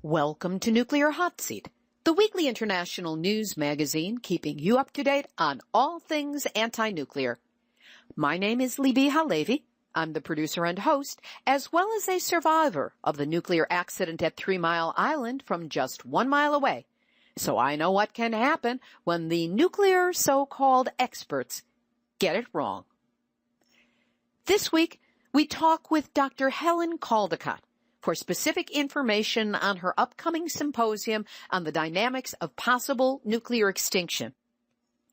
Welcome to Nuclear Hot Seat, the weekly international news magazine keeping you up to date on all things anti-nuclear. My name is Libbe Halevi. I'm the producer and host, as well as a survivor of the nuclear accident at 3 Mile Island from just 1 mile away. So I know what can happen when the nuclear so-called experts get it wrong. This week, we talk with Dr. Helen Caldicott for specific information on her upcoming symposium on the dynamics of possible nuclear extinction.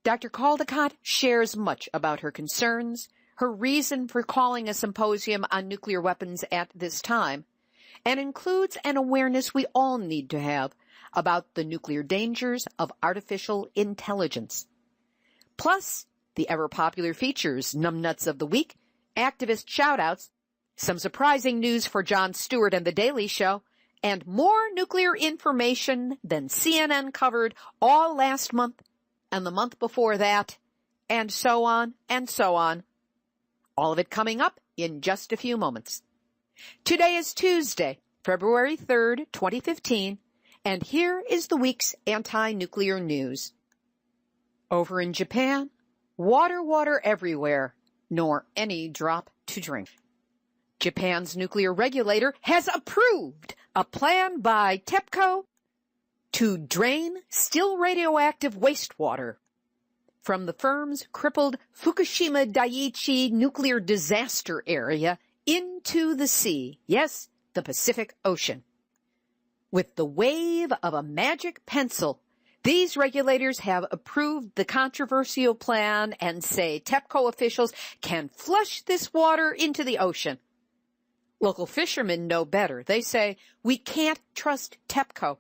Dr. Caldicott shares much about her concerns, her reason for calling a symposium on nuclear weapons at this time, and includes an awareness we all need to have about the nuclear dangers of artificial intelligence. Plus, the ever-popular features, Numbnuts of the Week, activist shout-outs, some surprising news for Jon Stewart and The Daily Show, and more nuclear information than CNN covered all last month and the month before that, and so on and so on. All of it coming up in just a few moments. Today is Tuesday, February 3rd, 2015, and here is the week's anti-nuclear news. Over in Japan, water everywhere, nor any drop to drink. Japan's nuclear regulator has approved a plan by TEPCO to drain still radioactive wastewater from the firm's crippled Fukushima Daiichi nuclear disaster area into the sea, yes, the Pacific Ocean. With the wave of a magic pencil, these regulators have approved the controversial plan and say TEPCO officials can flush this water into the ocean. Local fishermen know better. They say, we can't trust TEPCO.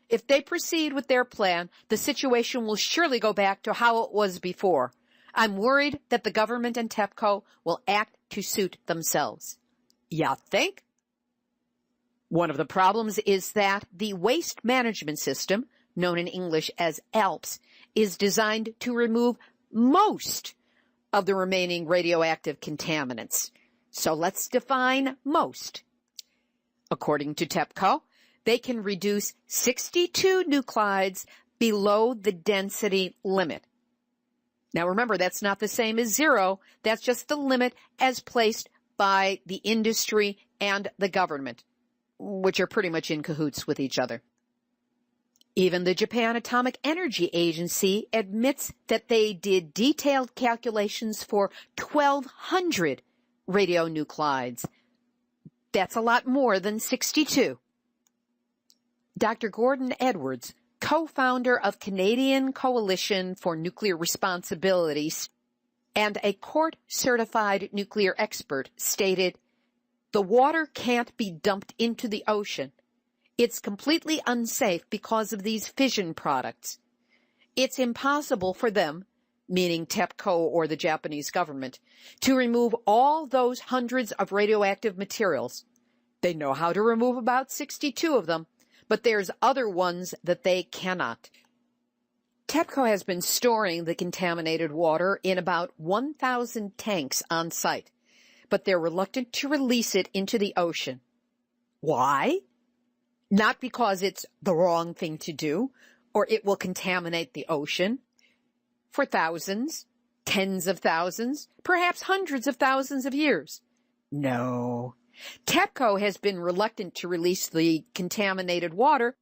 If they proceed with their plan, the situation will surely go back to how it was before. I'm worried that the government and TEPCO will act to suit themselves. Ya think? One of the problems is that the waste management system, known in English as ALPS, is designed to remove most of the remaining radioactive contaminants. So let's define most. According to TEPCO, they can reduce 62 nuclides below the density limit. Now remember, that's not the same as zero. That's just the limit as placed by the industry and the government, which are pretty much in cahoots with each other. Even the Japan Atomic Energy Agency admits that they did detailed calculations for 1,200 radionuclides. That's a lot more than 62. Dr. Gordon Edwards, co-founder of Canadian Coalition for Nuclear Responsibility and a court-certified nuclear expert, stated, "The water can't be dumped into the ocean. It's completely unsafe because of these fission products. It's impossible for them," meaning TEPCO or the Japanese government, "to remove all those hundreds of radioactive materials. They know how to remove about 62 of them, but there's other ones that they cannot." TEPCO has been storing the contaminated water in about 1,000 tanks on site, but they're reluctant to release it into the ocean. Why? Not because it's the wrong thing to do, or it will contaminate the ocean for thousands, tens of thousands, perhaps hundreds of thousands of years. No. TEPCO has been reluctant to release the contaminated water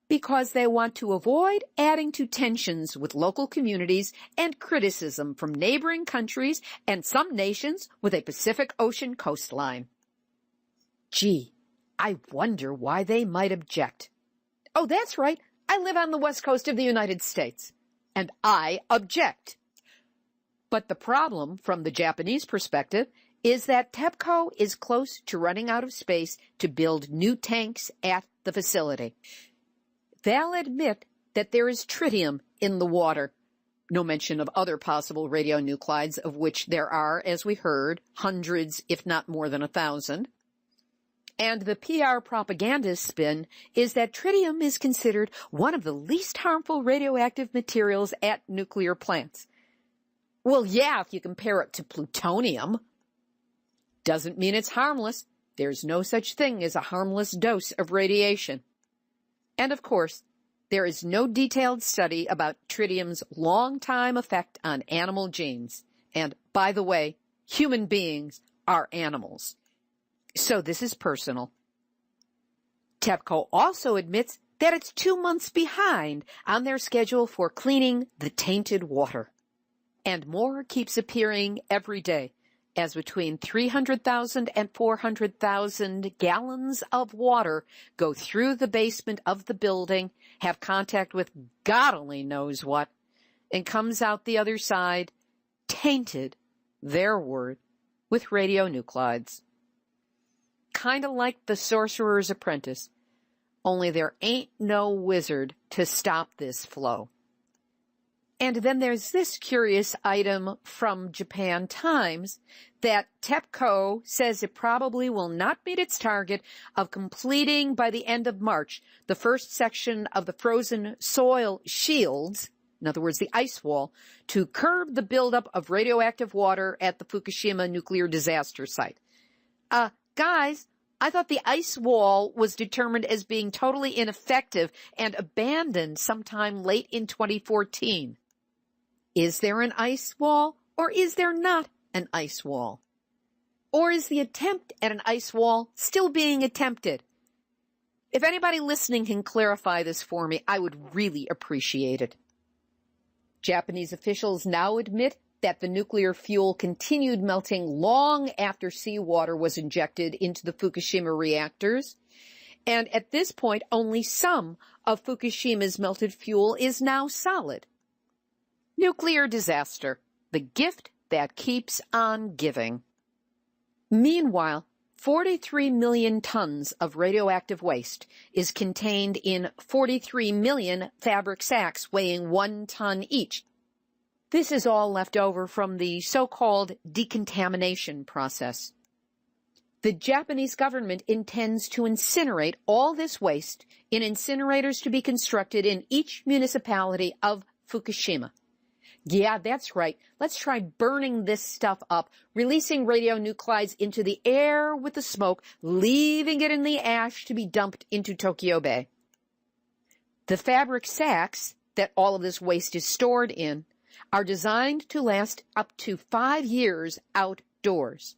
because they want to avoid adding to tensions with local communities and criticism from neighboring countries and some nations with a Pacific Ocean coastline. Gee, I wonder why they might object. Oh, that's right. I live on the west coast of the United States, and I object. But the problem, from the Japanese perspective, is that TEPCO is close to running out of space to build new tanks at the facility. They'll admit that there is tritium in the water. No mention of other possible radionuclides, of which there are, as we heard, hundreds, if not more than 1,000. And the PR propaganda spin is that tritium is considered one of the least harmful radioactive materials at nuclear plants. Well, yeah, if you compare it to plutonium. Doesn't mean it's harmless. There's no such thing as a harmless dose of radiation. And of course, there is no detailed study about tritium's long-time effect on animal genes. And by the way, human beings are animals. So this is personal. TEPCO also admits that it's 2 months behind on their schedule for cleaning the tainted water. And more keeps appearing every day, as between 300,000 and 400,000 gallons of water go through the basement of the building, have contact with God only knows what, and comes out the other side tainted, their word, with radionuclides. Kind of like the Sorcerer's Apprentice, only there ain't no wizard to stop this flow. And then there's this curious item from Japan Times that TEPCO says it probably will not meet its target of completing by the end of March the first section of the frozen soil shields, in other words, the ice wall, to curb the buildup of radioactive water at the Fukushima nuclear disaster site. Guys, I thought the ice wall was determined as being totally ineffective and abandoned sometime late in 2014. Is there an ice wall, or is there not an ice wall? Or is the attempt at an ice wall still being attempted? If anybody listening can clarify this for me, I would really appreciate it. Japanese officials now admit that the nuclear fuel continued melting long after seawater was injected into the Fukushima reactors. And at this point, only some of Fukushima's melted fuel is now solid. Nuclear disaster, the gift that keeps on giving. Meanwhile, 43 million tons of radioactive waste is contained in 43 million fabric sacks weighing 1 ton each. This is all left over from the so-called decontamination process. The Japanese government intends to incinerate all this waste in incinerators to be constructed in each municipality of Fukushima. Yeah, that's right. Let's try burning this stuff up, releasing radionuclides into the air with the smoke, leaving it in the ash to be dumped into Tokyo Bay. The fabric sacks that all of this waste is stored in are designed to last up to 5 years outdoors.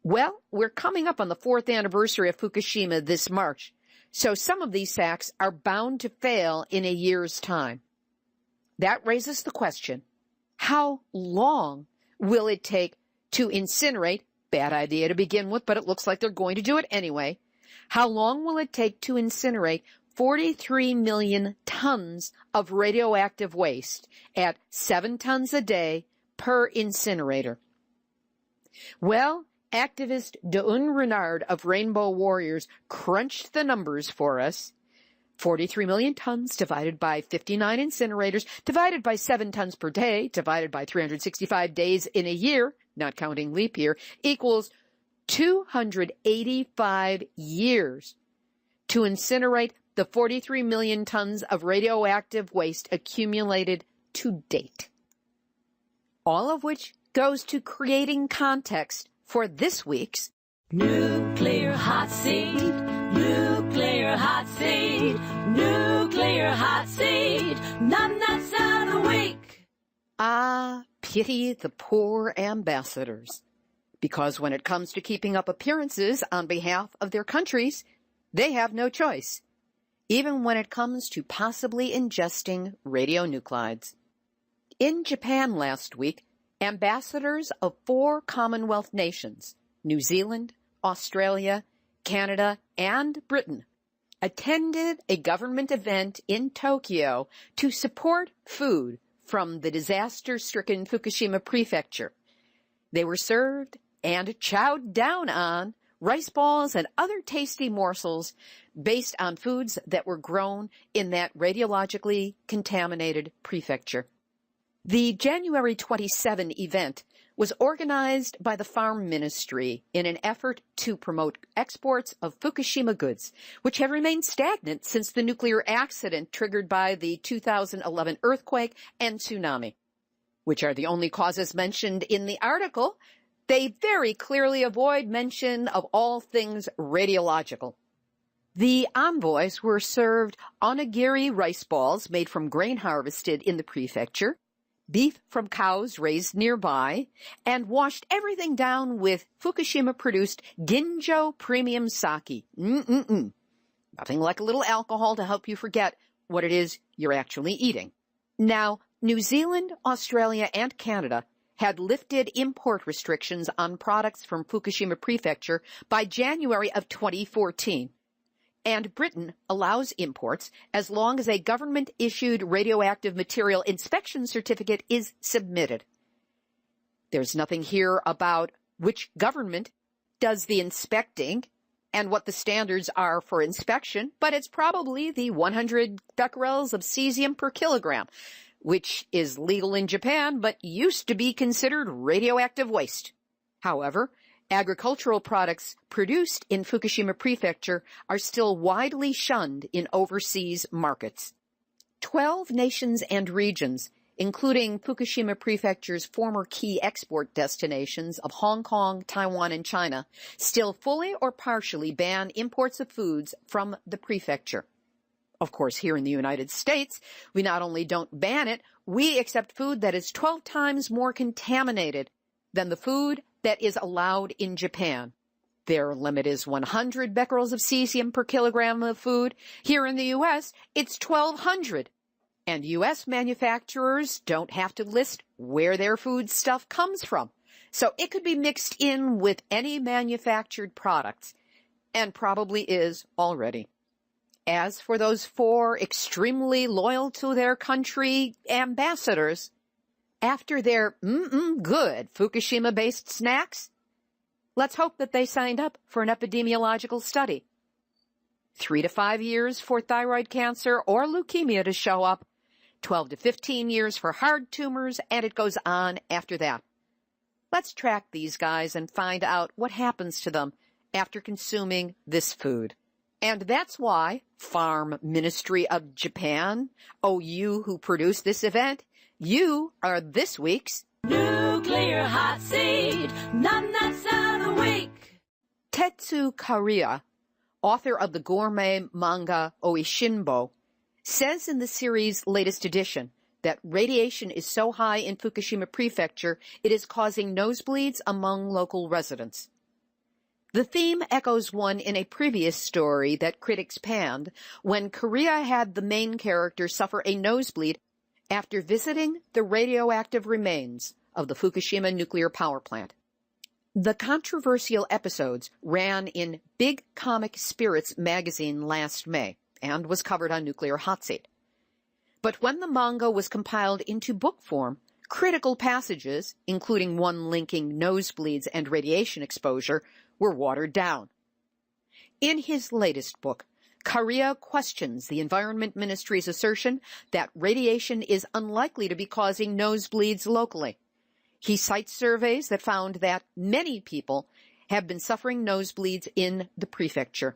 Well, we're coming up on the 4th anniversary of Fukushima this March, so some of these sacks are bound to fail in a year's time. That raises the question, how long will it take to incinerate? Bad idea to begin with, but it looks like they're going to do it anyway. How long will it take to incinerate 43 million tons of radioactive waste at 7 tons a day per incinerator? Well, activist Daun Renard of Rainbow Warriors crunched the numbers for us. 43 million tons divided by 59 incinerators, divided by 7 tons per day, divided by 365 days in a year, not counting leap year, equals 285 years to incinerate the 43 million tons of radioactive waste accumulated to date. All of which goes to creating context for this week's Nuclear Hot Seat, Nuclear Hot Seat, Nuclear Hot Seat, Nuts of the Week. Ah, pity the poor ambassadors. Because when it comes to keeping up appearances on behalf of their countries, they have no choice, even when it comes to possibly ingesting radionuclides. In Japan last week, ambassadors of 4 Commonwealth nations, New Zealand, Australia, Canada, and Britain, attended a government event in Tokyo to support food from the disaster-stricken Fukushima prefecture. They were served and chowed down on rice balls and other tasty morsels based on foods that were grown in that radiologically contaminated prefecture. The January 27 event was organized by the Farm Ministry in an effort to promote exports of Fukushima goods, which have remained stagnant since the nuclear accident triggered by the 2011 earthquake and tsunami, which are the only causes mentioned in the article. They very clearly avoid mention of all things radiological. The envoys were served onigiri rice balls made from grain harvested in the prefecture, beef from cows raised nearby, and washed everything down with Fukushima-produced Ginjo premium sake. Nothing like a little alcohol to help you forget what it is you're actually eating. Now, New Zealand, Australia, and Canada had lifted import restrictions on products from Fukushima Prefecture by January of 2014. And Britain allows imports as long as a government-issued radioactive material inspection certificate is submitted. There's nothing here about which government does the inspecting and what the standards are for inspection, but it's probably the 100 becquerels of cesium per kilogram, which is legal in Japan but used to be considered radioactive waste. However, agricultural products produced in Fukushima Prefecture are still widely shunned in overseas markets. 12 nations and regions, including Fukushima Prefecture's former key export destinations of Hong Kong, Taiwan, and China, still fully or partially ban imports of foods from the prefecture. Of course, here in the United States, we not only don't ban it, we accept food that is 12 times more contaminated than the food that is allowed in Japan. Their limit is 100 becquerels of cesium per kilogram of food. Here in the U.S., it's 1,200. And U.S. manufacturers don't have to list where their food stuff comes from. So it could be mixed in with any manufactured products, and probably is already. As for those 4 extremely loyal to their country ambassadors, after their good Fukushima-based snacks, let's hope that they signed up for an epidemiological study. 3 to 5 years for thyroid cancer or leukemia to show up, 12 to 15 years for hard tumors, and it goes on after that. Let's track these guys and find out what happens to them after consuming this food. And that's why Farm Ministry of Japan, you who produced this event, you are this week's Nuclear Hot Seat Numbnuts of the Week. Tetsu Kariya, author of the gourmet manga Oishinbo, says in the series' latest edition that radiation is so high in Fukushima Prefecture it is causing nosebleeds among local residents. The theme echoes one in a previous story that critics panned when Kariya had the main character suffer a nosebleed after visiting the radioactive remains of the Fukushima nuclear power plant. The controversial episodes ran in Big Comic Spirits magazine last May and was covered on Nuclear Hot Seat. But when the manga was compiled into book form, critical passages, including one linking nosebleeds and radiation exposure, were watered down. In his latest book, Kariya questions the Environment Ministry's assertion that radiation is unlikely to be causing nosebleeds locally. He cites surveys that found that many people have been suffering nosebleeds in the prefecture.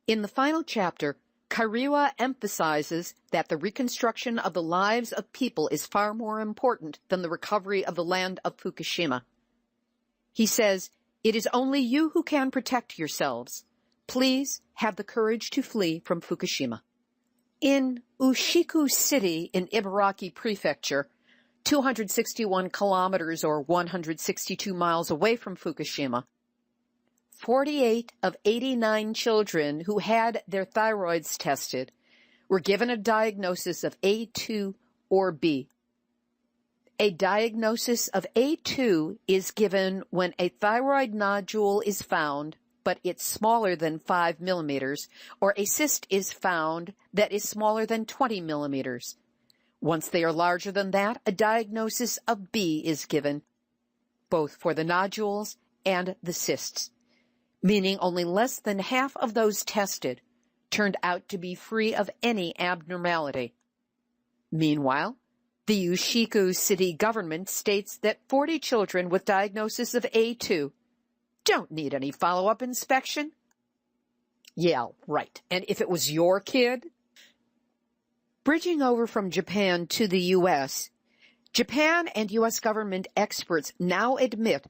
In the final chapter, Kariya emphasizes that the reconstruction of the lives of people is far more important than the recovery of the land of Fukushima. He says, "It is only you who can protect yourselves. Please have the courage to flee from Fukushima." In Ushiku City in Ibaraki Prefecture, 261 kilometers or 162 miles away from Fukushima, 48 of 89 children who had their thyroids tested were given a diagnosis of A2 or B. A diagnosis of A2 is given when a thyroid nodule is found, but it's smaller than 5 millimeters, or a cyst is found that is smaller than 20 millimeters. Once they are larger than that, a diagnosis of B is given, both for the nodules and the cysts, meaning only less than half of those tested turned out to be free of any abnormality. Meanwhile, the Ushiku city government states that 40 children with diagnosis of A2 don't need any follow-up inspection. Yeah, right. And if it was your kid? Bridging over from Japan to the U.S., Japan and U.S. government experts now admit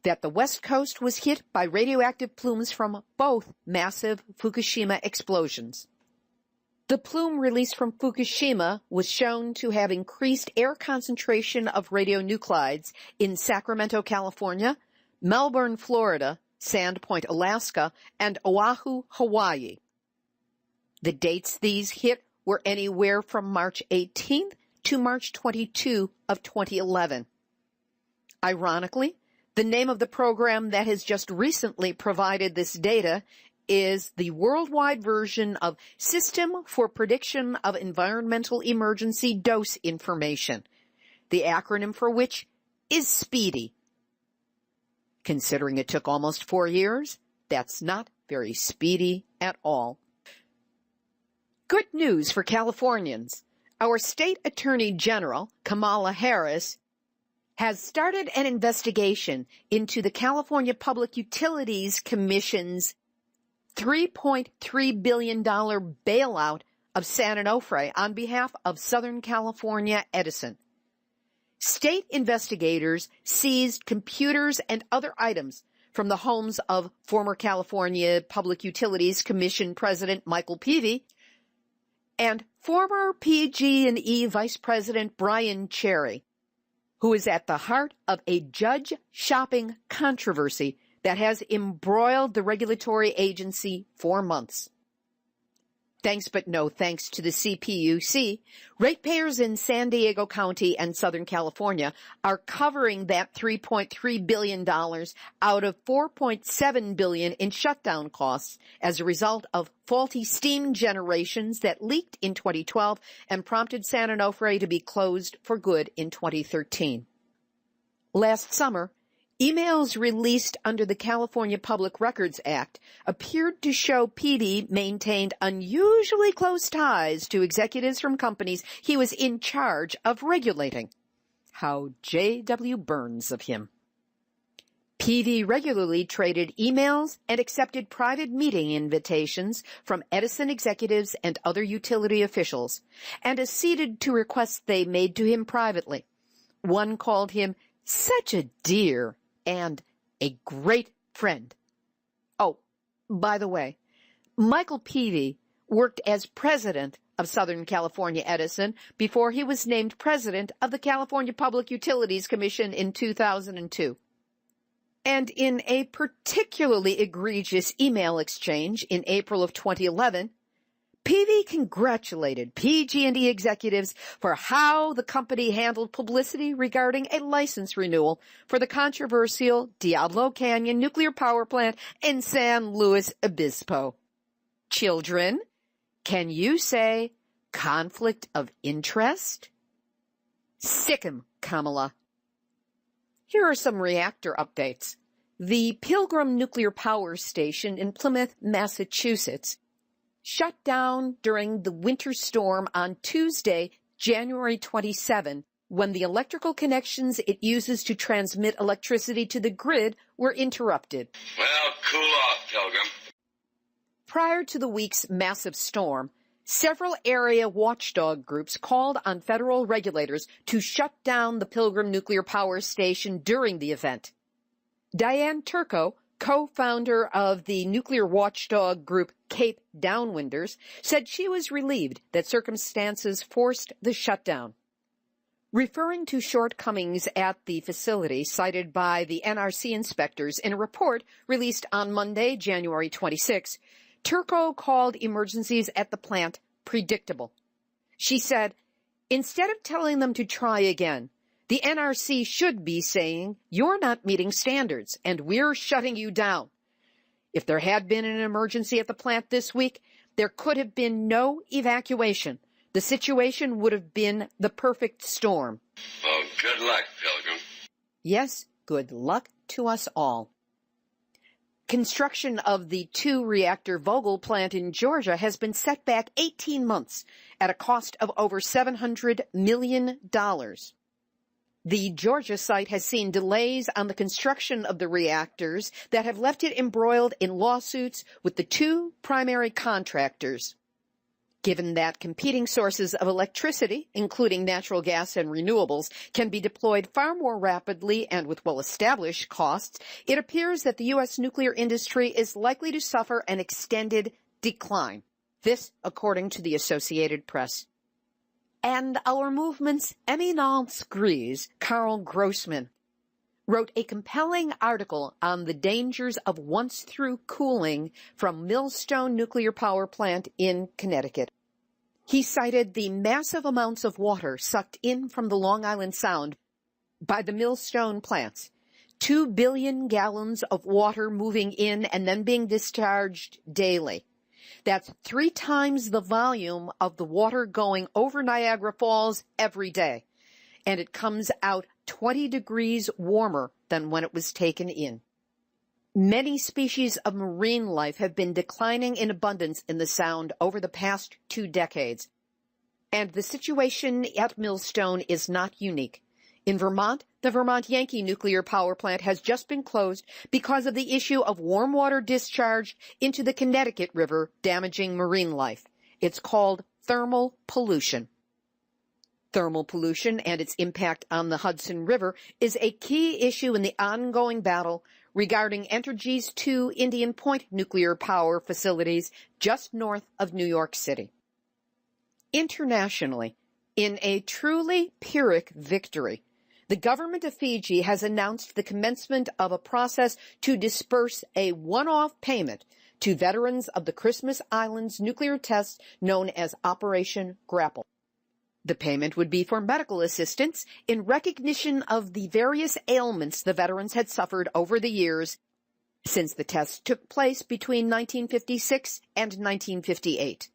that the West Coast was hit by radioactive plumes from both massive Fukushima explosions. The plume released from Fukushima was shown to have increased air concentration of radionuclides in Sacramento, California, Melbourne, Florida, Sandpoint, Alaska, and Oahu, Hawaii. The dates these hit were anywhere from March 18th to March 22 of 2011. Ironically, the name of the program that has just recently provided this data is the worldwide version of System for Prediction of Environmental Emergency Dose Information, the acronym for which is SPEEDY. Considering it took almost 4 years, that's not very speedy at all. Good news for Californians. Our state attorney general, Kamala Harris, has started an investigation into the California Public Utilities Commission's $3.3 billion bailout of San Onofre on behalf of Southern California Edison. State investigators seized computers and other items from the homes of former California Public Utilities Commission President Michael Peavy and former PG&E Vice President Brian Cherry, who is at the heart of a judge shopping controversy that has embroiled the regulatory agency for months. Thanks but no thanks to the CPUC, ratepayers in San Diego County and Southern California are covering that $3.3 billion out of $4.7 billion in shutdown costs as a result of faulty steam generations that leaked in 2012 and prompted San Onofre to be closed for good in 2013. Last summer, emails released under the California Public Records Act appeared to show Peavy maintained unusually close ties to executives from companies he was in charge of regulating. How J.W. Burns of him. Peavy regularly traded emails and accepted private meeting invitations from Edison executives and other utility officials, and acceded to requests they made to him privately. One called him such a dear and a great friend. Oh, by the way, Michael Peavy worked as president of Southern California Edison before he was named president of the California Public Utilities Commission in 2002. And in a particularly egregious email exchange in April of 2011, Peavy congratulated PG&E executives for how the company handled publicity regarding a license renewal for the controversial Diablo Canyon nuclear power plant in San Luis Obispo. Children, can you say conflict of interest? Sick 'em, Kamala. Here are some reactor updates. The Pilgrim Nuclear Power Station in Plymouth, Massachusetts, shut down during the winter storm on Tuesday, January 27, when the electrical connections it uses to transmit electricity to the grid were interrupted. Well, cool off, Pilgrim. Prior to the week's massive storm, several area watchdog groups called on federal regulators to shut down the Pilgrim Nuclear Power Station during the event. Diane Turco, co-founder of the nuclear watchdog group Cape Downwinders, said she was relieved that circumstances forced the shutdown. Referring to shortcomings at the facility cited by the NRC inspectors in a report released on Monday, January 26, Turco called emergencies at the plant predictable. She said, instead of telling them to try again, the NRC should be saying, you're not meeting standards, and we're shutting you down. If there had been an emergency at the plant this week, there could have been no evacuation. The situation would have been the perfect storm. Well, good luck, Pilgrim. Yes, good luck to us all. Construction of the 2-reactor Vogtle plant in Georgia has been set back 18 months at a cost of over $700 million. The Georgia site has seen delays on the construction of the reactors that have left it embroiled in lawsuits with the 2 primary contractors. Given that competing sources of electricity, including natural gas and renewables, can be deployed far more rapidly and with well-established costs, it appears that the U.S. nuclear industry is likely to suffer an extended decline. This, according to the Associated Press. And our movement's eminence grise, Carl Grossman, wrote a compelling article on the dangers of once-through cooling from Millstone Nuclear Power Plant in Connecticut. He cited the massive amounts of water sucked in from the Long Island Sound by the Millstone plants. 2 billion gallons of water moving in and then being discharged daily. That's 3 times the volume of the water going over Niagara Falls every day. And it comes out 20 degrees warmer than when it was taken in. Many species of marine life have been declining in abundance in the Sound over the past 2 decades. And the situation at Millstone is not unique. In Vermont, the Vermont Yankee nuclear power plant has just been closed because of the issue of warm water discharged into the Connecticut River, damaging marine life. It's called thermal pollution. Thermal pollution and its impact on the Hudson River is a key issue in the ongoing battle regarding Entergy's 2 Indian Point nuclear power facilities just north of New York City. Internationally, in a truly Pyrrhic victory, the government of Fiji has announced the commencement of a process to disperse a one-off payment to veterans of the Christmas Islands nuclear tests known as Operation Grapple. The payment would be for medical assistance in recognition of the various ailments the veterans had suffered over the years since the tests took place between 1956 and 1958.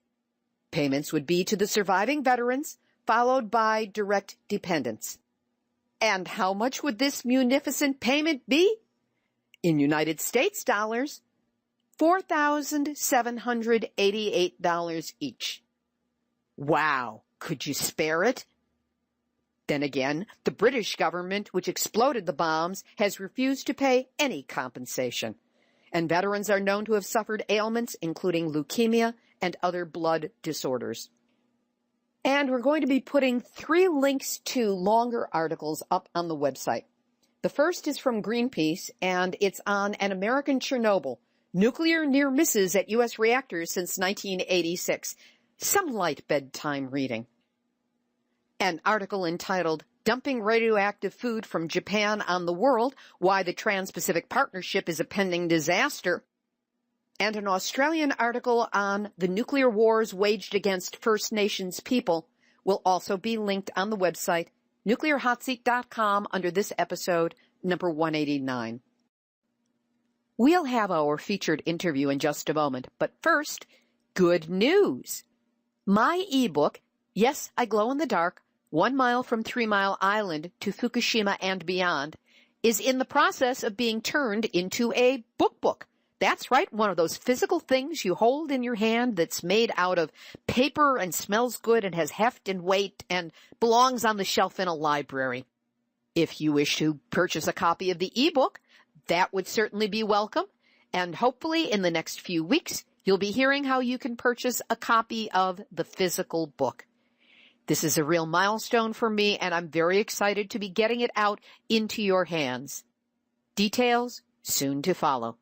Payments would be to the surviving veterans, followed by direct dependents. And how much would this munificent payment be? In United States dollars, $4,788 each. Wow! Could you spare it? Then again, the British government, which exploded the bombs, has refused to pay any compensation. And veterans are known to have suffered ailments, including leukemia and other blood disorders. And we're going to be putting 3 links to longer articles up on the website. The first is from Greenpeace, and it's on an American Chernobyl, nuclear near misses at U.S. reactors since 1986. Some light bedtime reading. An article entitled, Dumping Radioactive Food from Japan on the World, Why the Trans-Pacific Partnership is a Pending Disaster. And an Australian article on the nuclear wars waged against First Nations people will also be linked on the website, nuclearhotseat.com, under this episode, number 189. We'll have our featured interview in just a moment, but first, good news. My ebook, Yes, I Glow in the Dark, 1 Mile from 3 Mile Island to Fukushima and Beyond, is in the process of being turned into a book. That's right, one of those physical things you hold in your hand that's made out of paper and smells good and has heft and weight and belongs on the shelf in a library. If you wish to purchase a copy of the ebook, that would certainly be welcome, and hopefully in the next few weeks, you'll be hearing how you can purchase a copy of the physical book. This is a real milestone for me, and I'm very excited to be getting it out into your hands. Details soon to follow.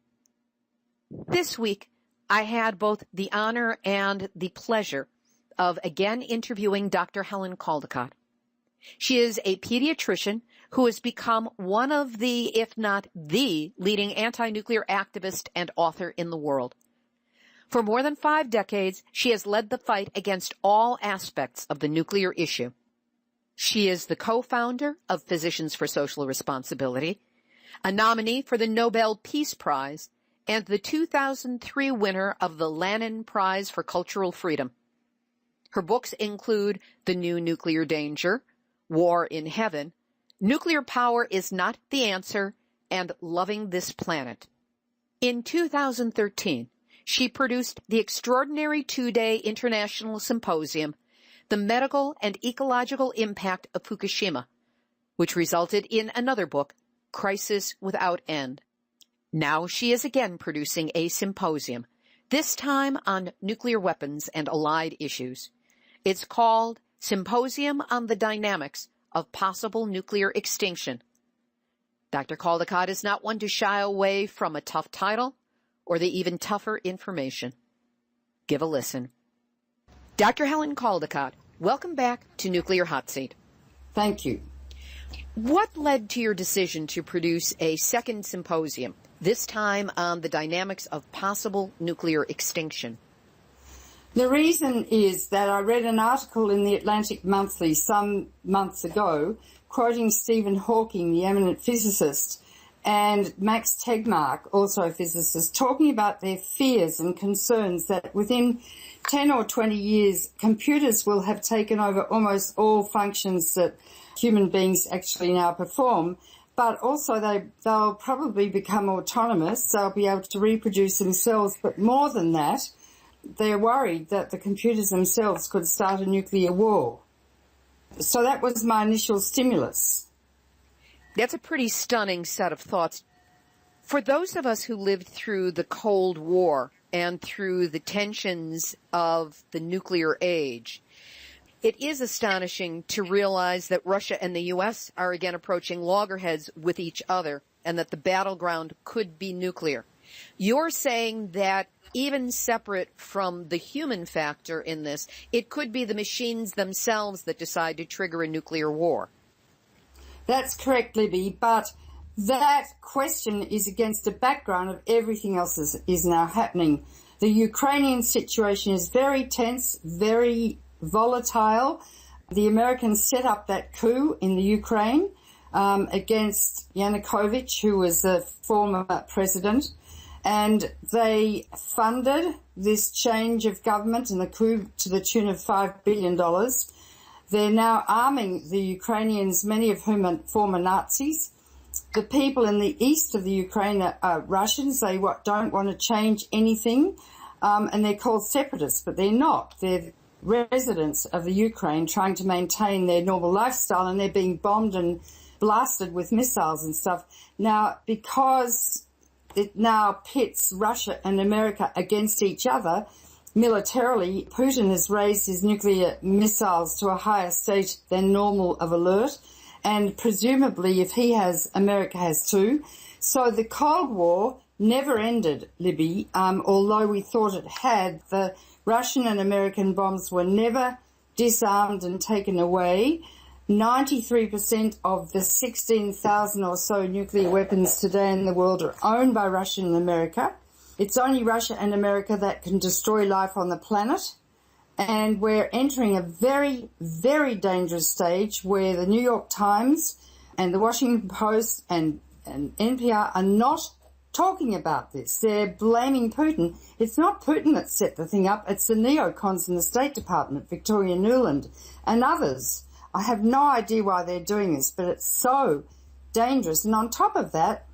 This week, I had both the honor and the pleasure of again interviewing Dr. Helen Caldicott. She is a pediatrician who has become one of the, if not the, leading anti-nuclear activist and author in the world. For more than 5 decades, she has led the fight against all aspects of the nuclear issue. She is the co-founder of Physicians for Social Responsibility, a nominee for the Nobel Peace Prize, and the 2003 winner of the Lannan Prize for Cultural Freedom. Her books include The New Nuclear Danger, War in Heaven, Nuclear Power is Not the Answer, and Loving This Planet. In 2013, she produced the extraordinary 2-day international symposium, The Medical and Ecological Impact of Fukushima, which resulted in another book, Crisis Without End. Now she is again producing a symposium, this time on nuclear weapons and allied issues. It's called Symposium on the Dynamics of Possible Nuclear Extinction. Dr. Caldicott is not one to shy away from a tough title or the even tougher information. Give a listen. Dr. Helen Caldicott, welcome back to Nuclear Hot Seat. Thank you. What led to your decision to produce a second symposium, this time on the dynamics of possible nuclear extinction? The reason is that I read an article in the Atlantic Monthly some months ago quoting Stephen Hawking, the eminent physicist, and Max Tegmark, also a physicist, talking about their fears and concerns that within 10 or 20 years, computers will have taken over almost all functions that human beings actually now perform, but also they'll probably become autonomous. They'll be able to reproduce themselves, but more than that, they're worried that the computers themselves could start a nuclear war. So that was my initial stimulus. That's a pretty stunning set of thoughts. For those of us who lived through the Cold War and through the tensions of the nuclear age, it is astonishing to realize that Russia and the U.S. are again approaching loggerheads with each other and that the battleground could be nuclear. You're saying that even separate from the human factor in this, it could be the machines themselves that decide to trigger a nuclear war. That's correct, Libby, but that question is against the background of everything else that is now happening. The Ukrainian situation is very tense, very volatile. The Americans set up that coup in the Ukraine against Yanukovych, who was the former president, and they funded this change of government and the coup to the tune of $5 billion. They're now arming the Ukrainians, many of whom are former Nazis. The people in the east of the Ukraine are Russians. They don't want to change anything, and they're called separatists, but they're not. They're residents of the Ukraine trying to maintain their normal lifestyle, and they're being bombed and blasted with missiles and stuff. Now, because it now pits Russia and America against each other militarily, Putin has raised his nuclear missiles to a higher state than normal of alert, and presumably if he has, America has too. So the Cold War never ended, Libby, although we thought it had. The Russian and American bombs were never disarmed and taken away. 93% of the 16,000 or so nuclear weapons today in the world are owned by Russia and America. It's only Russia and America that can destroy life on the planet. And we're entering a very, very dangerous stage where the New York Times and the Washington Post and NPR are not talking about this. They're blaming Putin. It's not Putin that set the thing up. It's the neocons in the State Department, Victoria Nuland, and others. I have no idea why they're doing this, but it's so dangerous. And on top of that,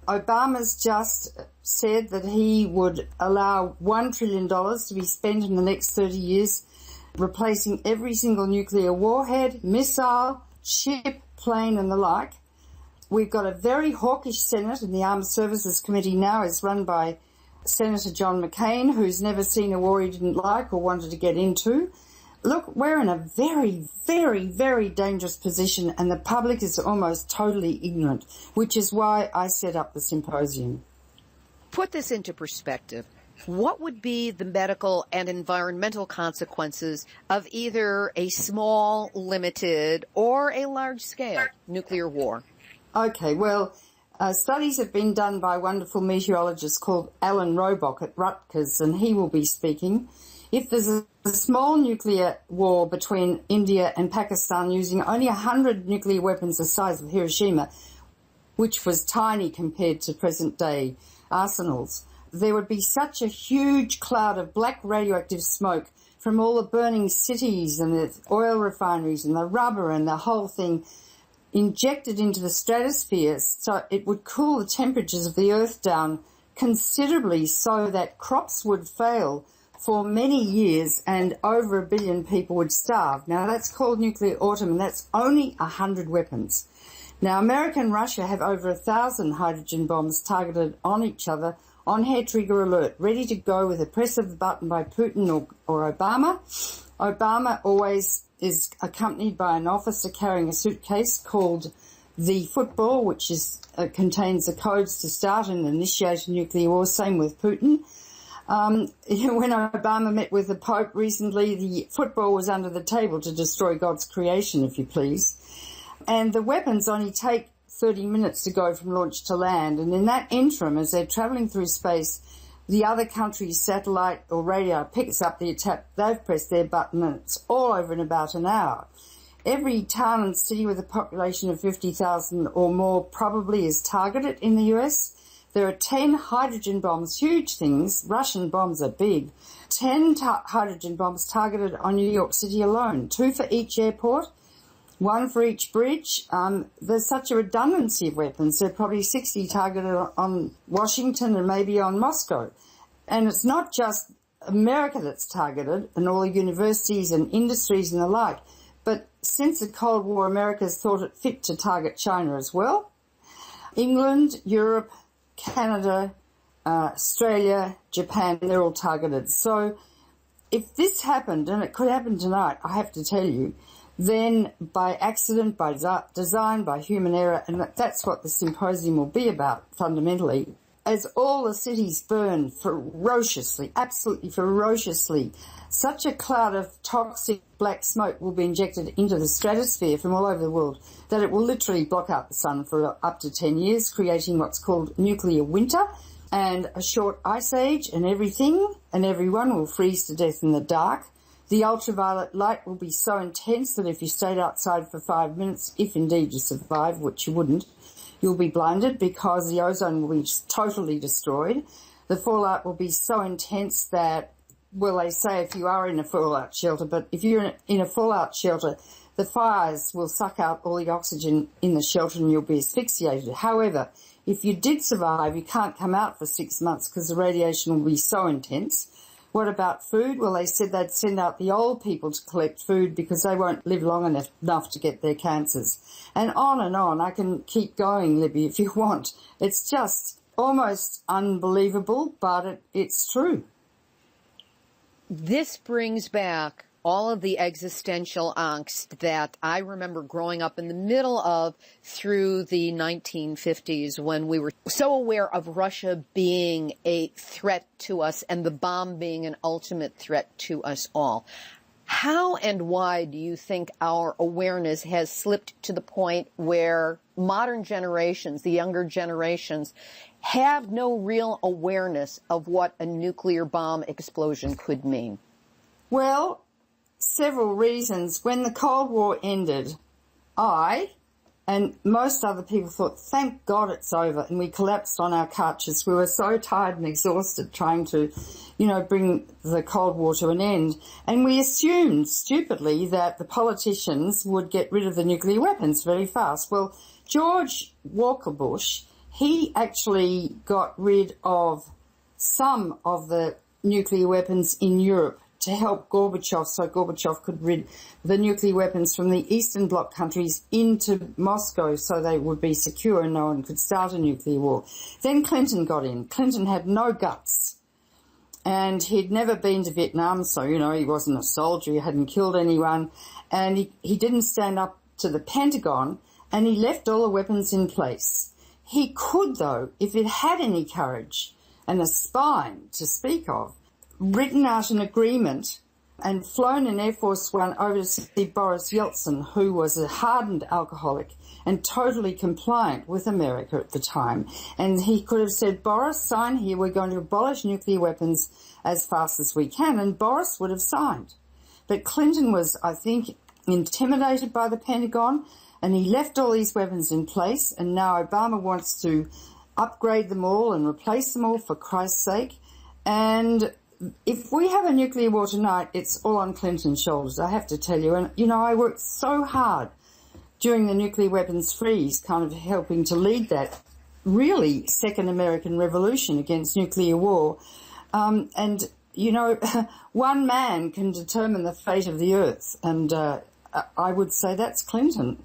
Obama's just said that he would allow $1 trillion to be spent in the next 30 years, replacing every single nuclear warhead, missile, ship, plane, and the like. We've got a very hawkish Senate, and the Armed Services Committee now is run by Senator John McCain, who's never seen a war he didn't like or wanted to get into. Look, we're in a very, very, very dangerous position, and the public is almost totally ignorant, which is why I set up the symposium. Put this into perspective. What would be the medical and environmental consequences of either a small, limited, or a large-scale nuclear war? Okay, well, studies have been done by a wonderful meteorologist called Alan Robock at Rutgers, and he will be speaking. If there's a small nuclear war between India and Pakistan using only 100 nuclear weapons the size of Hiroshima, which was tiny compared to present-day arsenals, there would be such a huge cloud of black radioactive smoke from all the burning cities and the oil refineries and the rubber and the whole thing injected into the stratosphere, so it would cool the temperatures of the Earth down considerably so that crops would fail for many years and over 1 billion people would starve. Now, that's called nuclear autumn, and that's only 100 weapons. Now, America and Russia have over 1,000 hydrogen bombs targeted on each other on hair trigger alert, ready to go with a press of the button by Putin or Obama. Obama always is accompanied by an officer carrying a suitcase called the football, which contains the codes to start and initiate a nuclear war. Same with Putin. When Obama met with the Pope recently, the football was under the table to destroy God's creation, if you please. And the weapons only take 30 minutes to go from launch to land. And in that interim, as they're travelling through space, the other country's satellite or radar picks up the attack. They've pressed their button and it's all over in about an hour. Every town and city with a population of 50,000 or more probably is targeted in the US. There are 10 hydrogen bombs, huge things. Russian bombs are big. 10 hydrogen bombs targeted on New York City alone, 2 for each airport, 1 for each bridge. There's such a redundancy of weapons. There are probably 60 targeted on Washington and maybe on Moscow. And it's not just America that's targeted and all the universities and industries and the like, but since the Cold War, America's thought it fit to target China as well. England, Europe, Canada, Australia, Japan, they're all targeted. So if this happened, and it could happen tonight, I have to tell you, then by accident, by design, by human error, and that's what the symposium will be about fundamentally, as all the cities burn ferociously, absolutely ferociously, such a cloud of toxic black smoke will be injected into the stratosphere from all over the world that it will literally block out the sun for up to 10 years, creating what's called nuclear winter and a short ice age, and everything and everyone will freeze to death in the dark. The ultraviolet light will be so intense that if you stayed outside for 5 minutes, if indeed you survive, which you wouldn't, you'll be blinded because the ozone will be totally destroyed. The fallout will be so intense that, well, they say if you are in a fallout shelter, but if you're in a fallout shelter, the fires will suck out all the oxygen in the shelter and you'll be asphyxiated. However, if you did survive, you can't come out for 6 months because the radiation will be so intense. What about food? Well, they said they'd send out the old people to collect food because they won't live long enough to get their cancers. And on. I can keep going, Libby, if you want. It's just almost unbelievable, but it's true. This brings back all of the existential angst that I remember growing up in the middle of through the 1950s when we were so aware of Russia being a threat to us and the bomb being an ultimate threat to us all. How and why do you think our awareness has slipped to the point where modern generations, the younger generations, have no real awareness of what a nuclear bomb explosion could mean? Well, several reasons. When the Cold War ended, I and most other people thought, thank God it's over, and we collapsed on our couches. We were so tired and exhausted trying to, bring the Cold War to an end. And we assumed, stupidly, that the politicians would get rid of the nuclear weapons very fast. Well, George Walker Bush, he actually got rid of some of the nuclear weapons in Europe to help Gorbachev, so Gorbachev could rid the nuclear weapons from the Eastern Bloc countries into Moscow so they would be secure and no one could start a nuclear war. Then Clinton got in. Clinton had no guts. And he'd never been to Vietnam, so, he wasn't a soldier, he hadn't killed anyone. And he didn't stand up to the Pentagon, and he left all the weapons in place. He could, though, if it had any courage and a spine to speak of, written out an agreement and flown in Air Force One over to see Boris Yeltsin, who was a hardened alcoholic and totally compliant with America at the time. And he could have said, Boris, sign here, we're going to abolish nuclear weapons as fast as we can. And Boris would have signed. But Clinton was, I think, intimidated by the Pentagon, and he left all these weapons in place. And now Obama wants to upgrade them all and replace them all, for Christ's sake. And if we have a nuclear war tonight, it's all on Clinton's shoulders, I have to tell you. And, I worked so hard during the nuclear weapons freeze, kind of helping to lead that really second American revolution against nuclear war. And, one man can determine the fate of the earth. And I would say that's Clinton.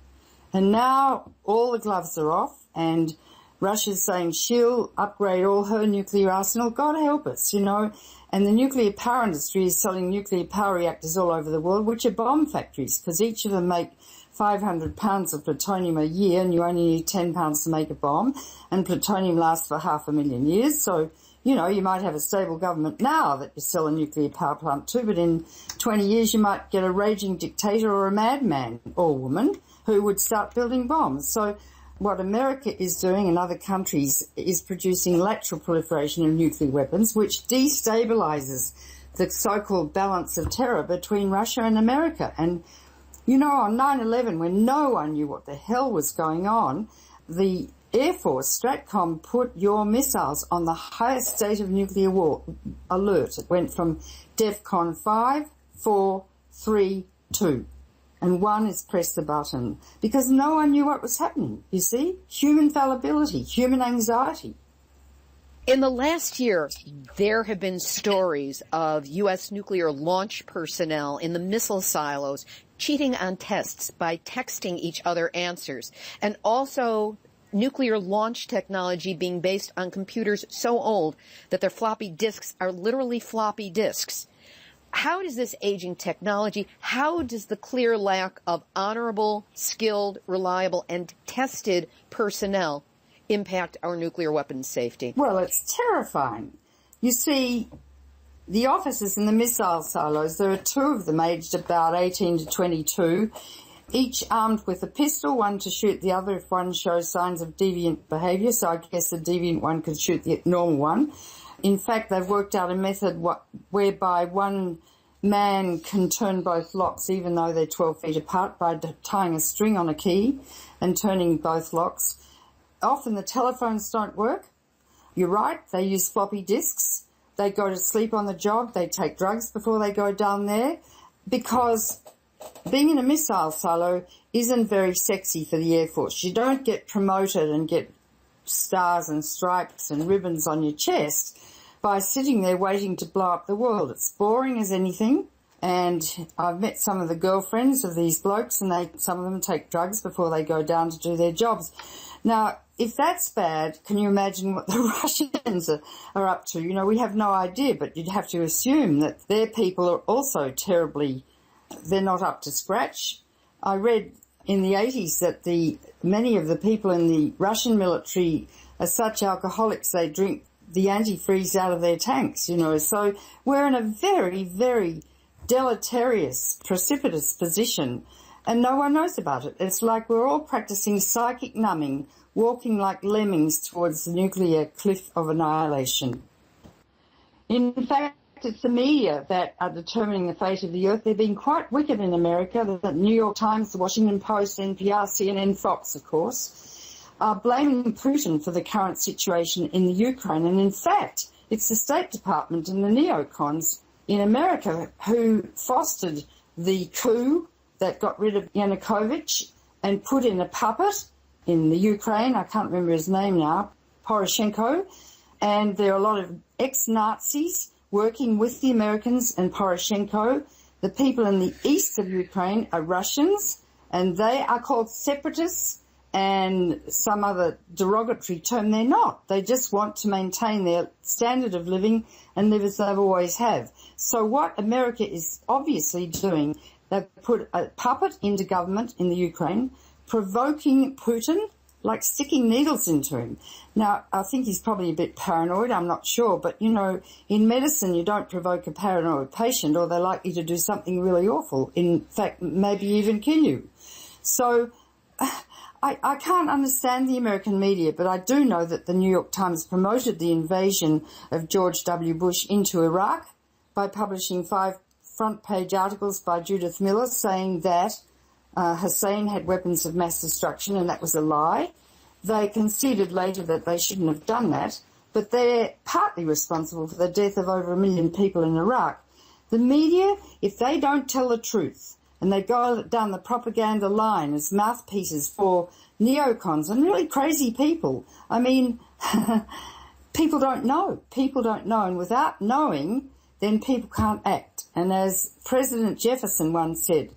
And now all the gloves are off, and Russia's saying she'll upgrade all her nuclear arsenal. God help us, you know. And the nuclear power industry is selling nuclear power reactors all over the world, which are bomb factories, because each of them make 500 pounds of plutonium a year, and you only need 10 pounds to make a bomb. And plutonium lasts for 500,000 years. So, you know, you might have a stable government now that you sell a nuclear power plant to, but in 20 years you might get a raging dictator or a madman or woman who would start building bombs. So what America is doing and other countries is producing lateral proliferation of nuclear weapons, which destabilizes the so-called balance of terror between Russia and America. And, you know, on 9/11, when no one knew what the hell was going on, the Air Force, Stratcom, put your missiles on the highest state of nuclear war alert. It went from DEFCON 5, 4, 3, 2. And 1 is press the button, because no one knew what was happening, you see? Human fallibility, human anxiety. In the last year, there have been stories of U.S. nuclear launch personnel in the missile silos cheating on tests by texting each other answers, and also nuclear launch technology being based on computers so old that their floppy disks are literally floppy disks. How does this aging technology, how does the clear lack of honorable, skilled, reliable, and tested personnel impact our nuclear weapons safety? Well, it's terrifying. You see, the officers in the missile silos, there are 2 of them aged about 18 to 22, each armed with a pistol, one to shoot the other if one shows signs of deviant behaviour, so I guess the deviant one could shoot the normal one. In fact, they've worked out a method whereby one man can turn both locks even though they're 12 feet apart by tying a string on a key and turning both locks. Often the telephones don't work. You're right, they use floppy disks. They go to sleep on the job. They take drugs before they go down there, because being in a missile silo isn't very sexy for the Air Force. You don't get promoted and get stars and stripes and ribbons on your chest by sitting there waiting to blow up the world. It's boring as anything, and I've met some of the girlfriends of these blokes, and some of them take drugs before they go down to do their jobs. Now, if that's bad, can you imagine what the Russians are up to? You know, we have no idea, but you'd have to assume that their people are also they're not up to scratch. I read in the 80s that many of the people in the Russian military are such alcoholics they drink the antifreeze out of their tanks, you know. So we're in a very, very deleterious, precipitous position, and no one knows about it. It's like we're all practicing psychic numbing, walking like lemmings towards the nuclear cliff of annihilation. In fact, it's the media that are determining the fate of the earth. They're being quite wicked in America. The New York Times, the Washington Post, NPR, CNN, Fox, of course, are blaming Putin for the current situation in the Ukraine. And in fact, it's the State Department and the neocons in America who fostered the coup that got rid of Yanukovych and put in a puppet in the Ukraine. I can't remember his name now, Poroshenko. And there are a lot of ex-Nazis working with the Americans and Poroshenko. The people in the east of Ukraine are Russians, and they are called separatists and some other derogatory term. They're not. They just want to maintain their standard of living and live as they've always have. So what America is obviously doing, they've put a puppet into government in the Ukraine, provoking Putin, like sticking needles into him. Now, I think he's probably a bit paranoid, I'm not sure, but, you know, in medicine you don't provoke a paranoid patient or they're likely to do something really awful. In fact, maybe even kill you. So I can't understand the American media, but I do know that the New York Times promoted the invasion of George W. Bush into Iraq by publishing 5 front-page articles by Judith Miller saying that Hussein had weapons of mass destruction, and that was a lie. They conceded later that they shouldn't have done that, but they're partly responsible for the death of over 1 million people in Iraq. The media, if they don't tell the truth, and they go down the propaganda line as mouthpieces for neocons and really crazy people, I mean, people don't know. People don't know, and without knowing, then people can't act. And as President Jefferson once said,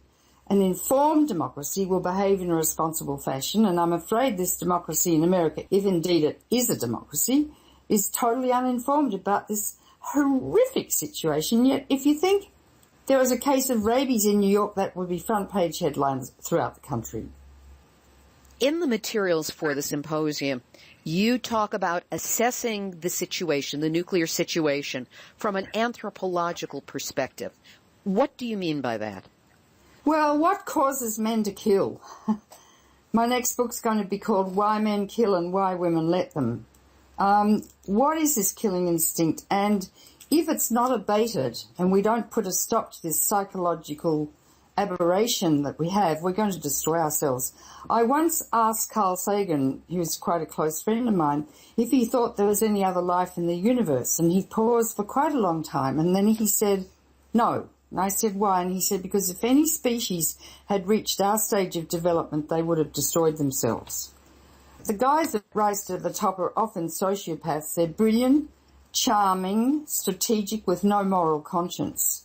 An informed democracy will behave in a responsible fashion, and I'm afraid this democracy in America, if indeed it is a democracy, is totally uninformed about this horrific situation. Yet, if you think there was a case of rabies in New York, that would be front-page headlines throughout the country. In the materials for the symposium, you talk about assessing the situation, the nuclear situation, from an anthropological perspective. What do you mean by that? Well, what causes men to kill? My next book's going to be called Why Men Kill and Why Women Let Them. What is this killing instinct? And if it's not abated and we don't put a stop to this psychological aberration that we have, we're going to destroy ourselves. I once asked Carl Sagan, who was quite a close friend of mine, if he thought there was any other life in the universe, and he paused for quite a long time, and then he said, no. And I said, why? And he said, because if any species had reached our stage of development, they would have destroyed themselves. The guys that rise to the top are often sociopaths. They're brilliant, charming, strategic, with no moral conscience.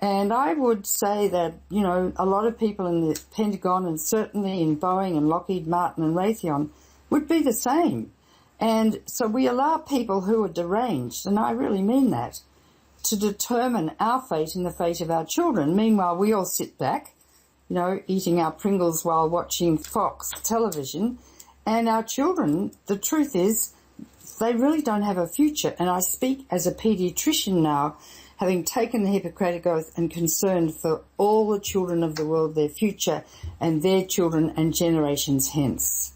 And I would say that, you know, a lot of people in the Pentagon and certainly in Boeing and Lockheed Martin and Raytheon would be the same. And so we allow people who are deranged, and I really mean that, to determine our fate and the fate of our children. Meanwhile, we all sit back, you know, eating our Pringles while watching Fox television. And our children, the truth is, they really don't have a future. And I speak as a paediatrician now, having taken the Hippocratic Oath and concerned for all the children of the world, their future, and their children and generations hence.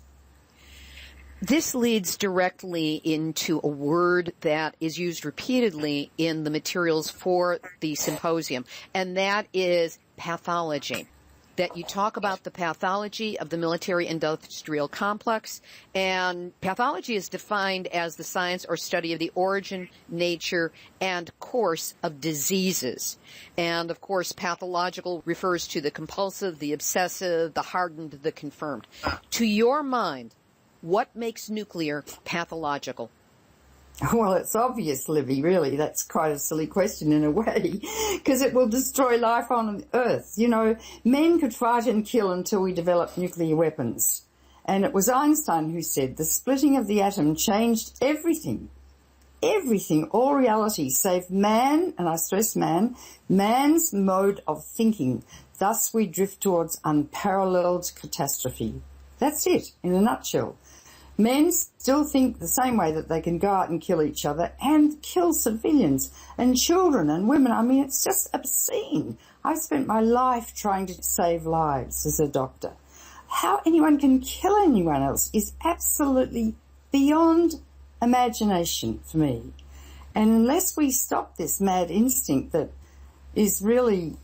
This leads directly into a word that is used repeatedly in the materials for the symposium, and that is pathology. That you talk about the pathology of the military-industrial complex, and pathology is defined as the science or study of the origin, nature, and course of diseases. And, of course, pathological refers to the compulsive, the obsessive, the hardened, the confirmed. To your mind, what makes nuclear pathological? Well, it's obvious, Libby, really. That's quite a silly question in a way, because it will destroy life on Earth. You know, men could fight and kill until we developed nuclear weapons. And it was Einstein who said the splitting of the atom changed everything. Everything, all reality, save man, and I stress man, man's mode of thinking. Thus we drift towards unparalleled catastrophe. That's it, in a nutshell. Men still think the same way, that they can go out and kill each other and kill civilians and children and women. I mean, it's just obscene. I spent my life trying to save lives as a doctor. How anyone can kill anyone else is absolutely beyond imagination for me. And unless we stop this mad instinct that is really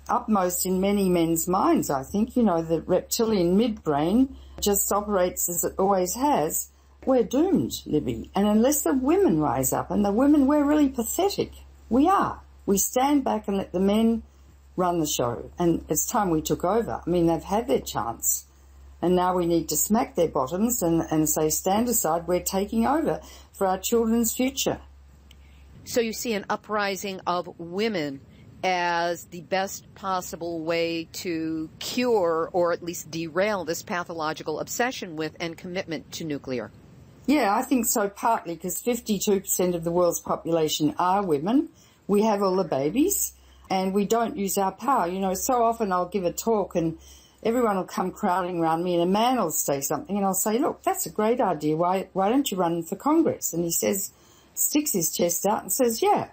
upmost in many men's minds, I think, you know, the reptilian midbrain just operates as it always has, we're doomed, Libby. And unless the women rise up, and the women, we're really pathetic. We are. We stand back and let the men run the show. And it's time we took over. I mean, they've had their chance. And now we need to smack their bottoms and say, stand aside, we're taking over for our children's future. So you see an uprising of women as the best possible way to cure or at least derail this pathological obsession with and commitment to nuclear. Yeah, I think so, partly because 52% of the world's population are women. We have all the babies and we don't use our power. You know, so often I'll give a talk and everyone will come crowding around me and a man will say something and I'll say, look, that's a great idea. Why don't you run for Congress? And he says, sticks his chest out and says, yeah.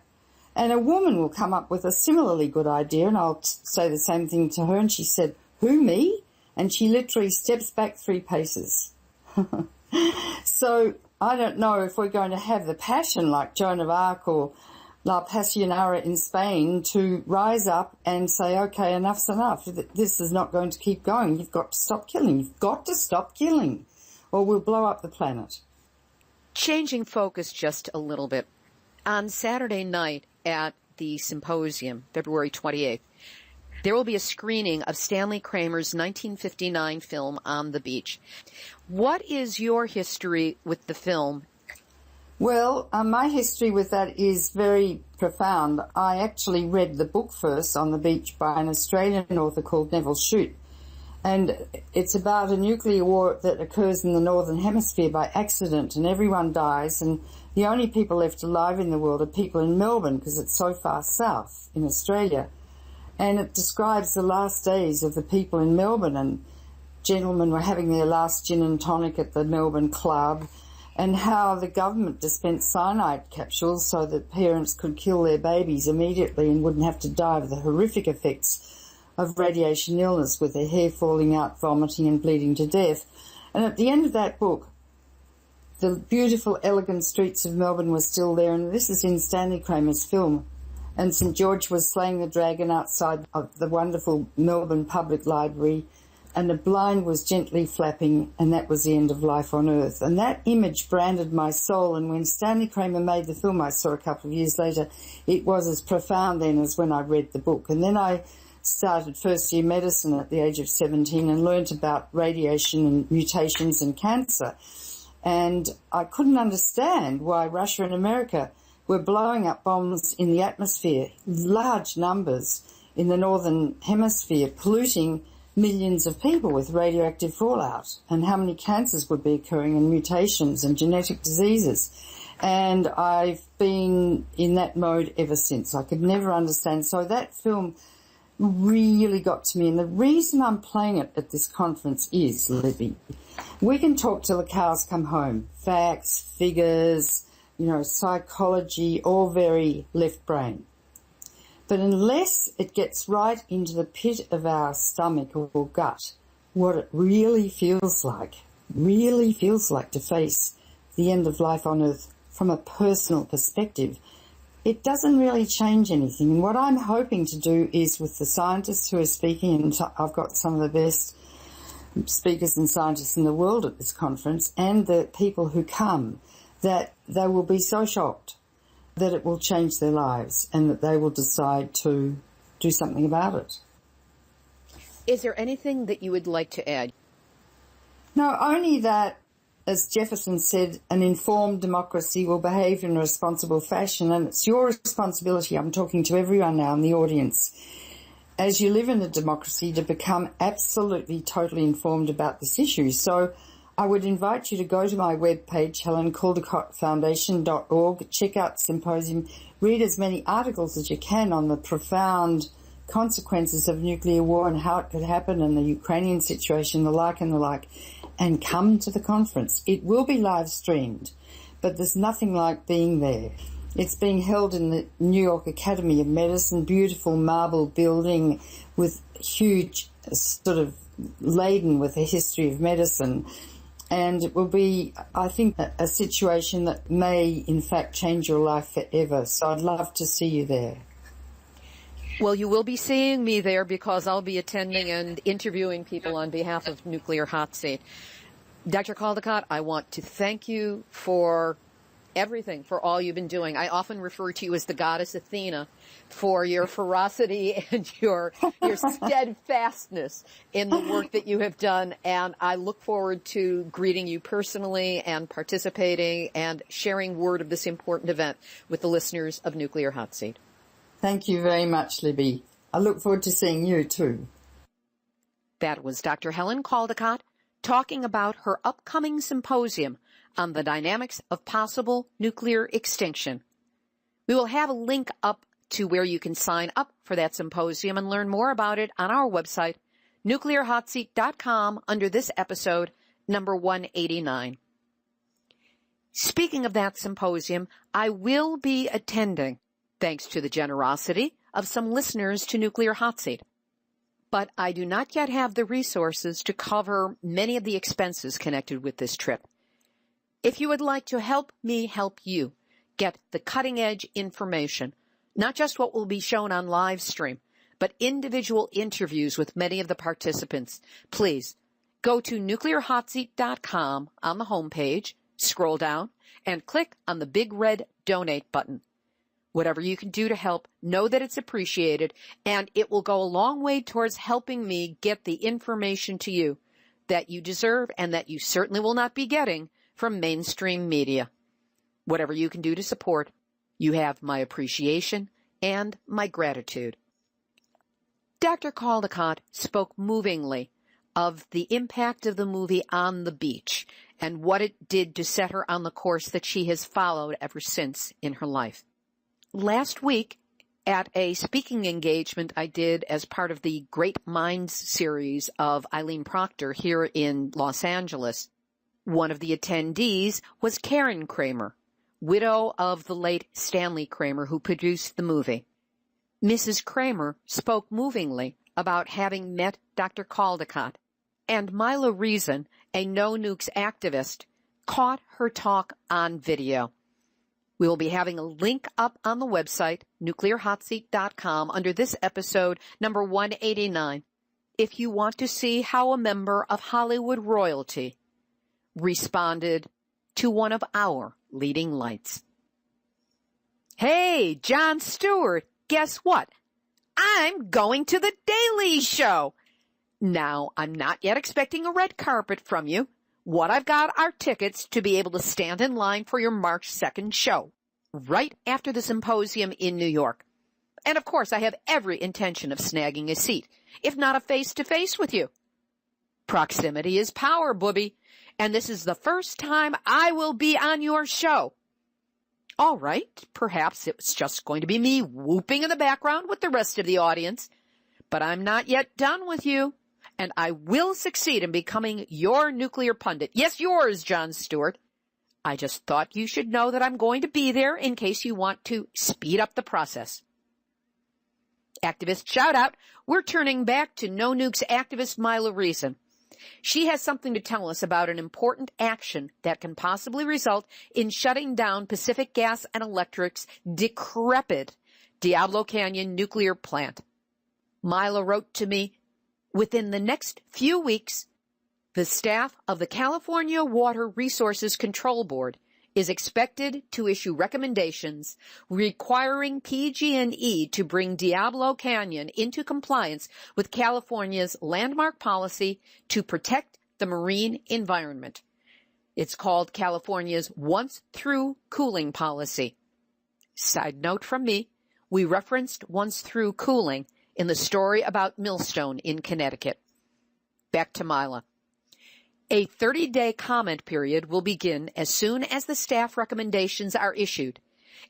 And a woman will come up with a similarly good idea, and I'll say the same thing to her, and she said, who, me? And she literally steps back 3 paces. So I don't know if we're going to have the passion like Joan of Arc or La Pasionara in Spain to rise up and say, okay, enough's enough. This is not going to keep going. You've got to stop killing. You've got to stop killing, or we'll blow up the planet. Changing focus just a little bit. On Saturday night at the symposium, February 28th, there will be a screening of Stanley Kramer's 1959 film On the Beach. What is your history with the film? Well, my history with that is very profound. I actually read the book first on the beach by an Australian author called Neville Shute. And it's about a nuclear war that occurs in the Northern Hemisphere by accident, and everyone dies, and the only people left alive in the world are people in Melbourne because it's so far south in Australia. And it describes the last days of the people in Melbourne, and gentlemen were having their last gin and tonic at the Melbourne club, and how the government dispensed cyanide capsules so that parents could kill their babies immediately and wouldn't have to die of the horrific effects of radiation illness with their hair falling out, vomiting and bleeding to death. And at the end of that book, the beautiful, elegant streets of Melbourne were still there, and this is in Stanley Kramer's film. And St George was slaying the dragon outside of the wonderful Melbourne Public Library, and a blind was gently flapping, and that was the end of life on Earth. And that image branded my soul, and when Stanley Kramer made the film I saw a couple of years later, it was as profound then as when I read the book. And then I started first year medicine at the age of 17 and learnt about radiation and mutations and cancer. And I couldn't understand why Russia and America were blowing up bombs in the atmosphere, large numbers in the Northern Hemisphere, polluting millions of people with radioactive fallout, and how many cancers would be occurring and mutations and genetic diseases. And I've been in that mode ever since. I could never understand. So that film really got to me. And the reason I'm playing it at this conference is, Libby, we can talk till the cows come home. Facts, figures, psychology, all very left brain. But unless it gets right into the pit of our stomach or gut, what it really feels like to face the end of life on Earth from a personal perspective, it doesn't really change anything. And what I'm hoping to do is, with the scientists who are speaking, and I've got some of the best speakers and scientists in the world at this conference, and the people who come, that they will be so shocked that it will change their lives and that they will decide to do something about it. Is there anything that you would like to add? No, only that, as Jefferson said, an informed democracy will behave in a responsible fashion, and it's your responsibility, I'm talking to everyone now in the audience, as you live in a democracy, to become absolutely, totally informed about this issue. So I would invite you to go to my webpage, HelenCaldicottFoundation.org, check out the symposium, read as many articles as you can on the profound consequences of nuclear war and how it could happen, and the Ukrainian situation, the like, and come to the conference. It will be live streamed, but there's nothing like being there. It's being held in the New York Academy of Medicine, beautiful marble building with huge, sort of laden with a history of medicine. And it will be, I think, a situation that may, in fact, change your life forever. So I'd love to see you there. Well, you will be seeing me there because I'll be attending and interviewing people on behalf of Nuclear Hot Seat. Dr. Caldicott, I want to thank you for everything, for all you've been doing. I often refer to you as the goddess Athena for your ferocity and your steadfastness in the work that you have done. And I look forward to greeting you personally and participating and sharing word of this important event with the listeners of Nuclear Hot Seat. Thank you very much, Libby. I look forward to seeing you too. That was Dr. Helen Caldicott talking about her upcoming symposium on the dynamics of possible nuclear extinction. We will have a link up to where you can sign up for that symposium and learn more about it on our website, nuclearhotseat.com, under this episode, number 189. Speaking of that symposium, I will be attending, thanks to the generosity of some listeners to Nuclear Hot Seat. But I do not yet have the resources to cover many of the expenses connected with this trip. If you would like to help me help you get the cutting-edge information, not just what will be shown on live stream, but individual interviews with many of the participants, please go to nuclearhotseat.com on the homepage, scroll down, and click on the big red donate button. Whatever you can do to help, know that it's appreciated, and it will go a long way towards helping me get the information to you that you deserve and that you certainly will not be getting from mainstream media. Whatever you can do to support, you have my appreciation and my gratitude. Dr. Caldecott spoke movingly of the impact of the movie on the beach and what it did to set her on the course that she has followed ever since in her life. Last week, at a speaking engagement I did as part of the Great Minds series of Eileen Proctor here in Los Angeles, one of the attendees was Karen Kramer, widow of the late Stanley Kramer who produced the movie. Mrs. Kramer spoke movingly about having met Dr. Caldecott, and Mila Reason, a No Nukes activist, caught her talk on video. We will be having a link up on the website, nuclearhotseat.com, under this episode, number 189, if you want to see how a member of Hollywood royalty responded to one of our leading lights. Hey, Jon Stewart, guess what? I'm going to the Daily Show. Now, I'm not yet expecting a red carpet from you. What I've got are tickets to be able to stand in line for your March 2nd show, right after the symposium in New York. And of course, I have every intention of snagging a seat, if not a face-to-face with you. Proximity is power, booby, and this is the first time I will be on your show. All right, perhaps it was just going to be me whooping in the background with the rest of the audience, but I'm not yet done with you, and I will succeed in becoming your nuclear pundit. Yes, yours, Jon Stewart. I just thought you should know that I'm going to be there in case you want to speed up the process. Activist shout out, we're turning back to No Nukes activist Mila Reason. She has something to tell us about an important action that can possibly result in shutting down Pacific Gas and Electric's decrepit Diablo Canyon nuclear plant. Mila wrote to me, within the next few weeks, the staff of the California Water Resources Control Board is expected to issue recommendations requiring PG&E to bring Diablo Canyon into compliance with California's landmark policy to protect the marine environment. It's called California's once-through cooling policy. Side note from me, we referenced once-through cooling in the story about Millstone in Connecticut. Back to Mila. A 30-day comment period will begin as soon as the staff recommendations are issued,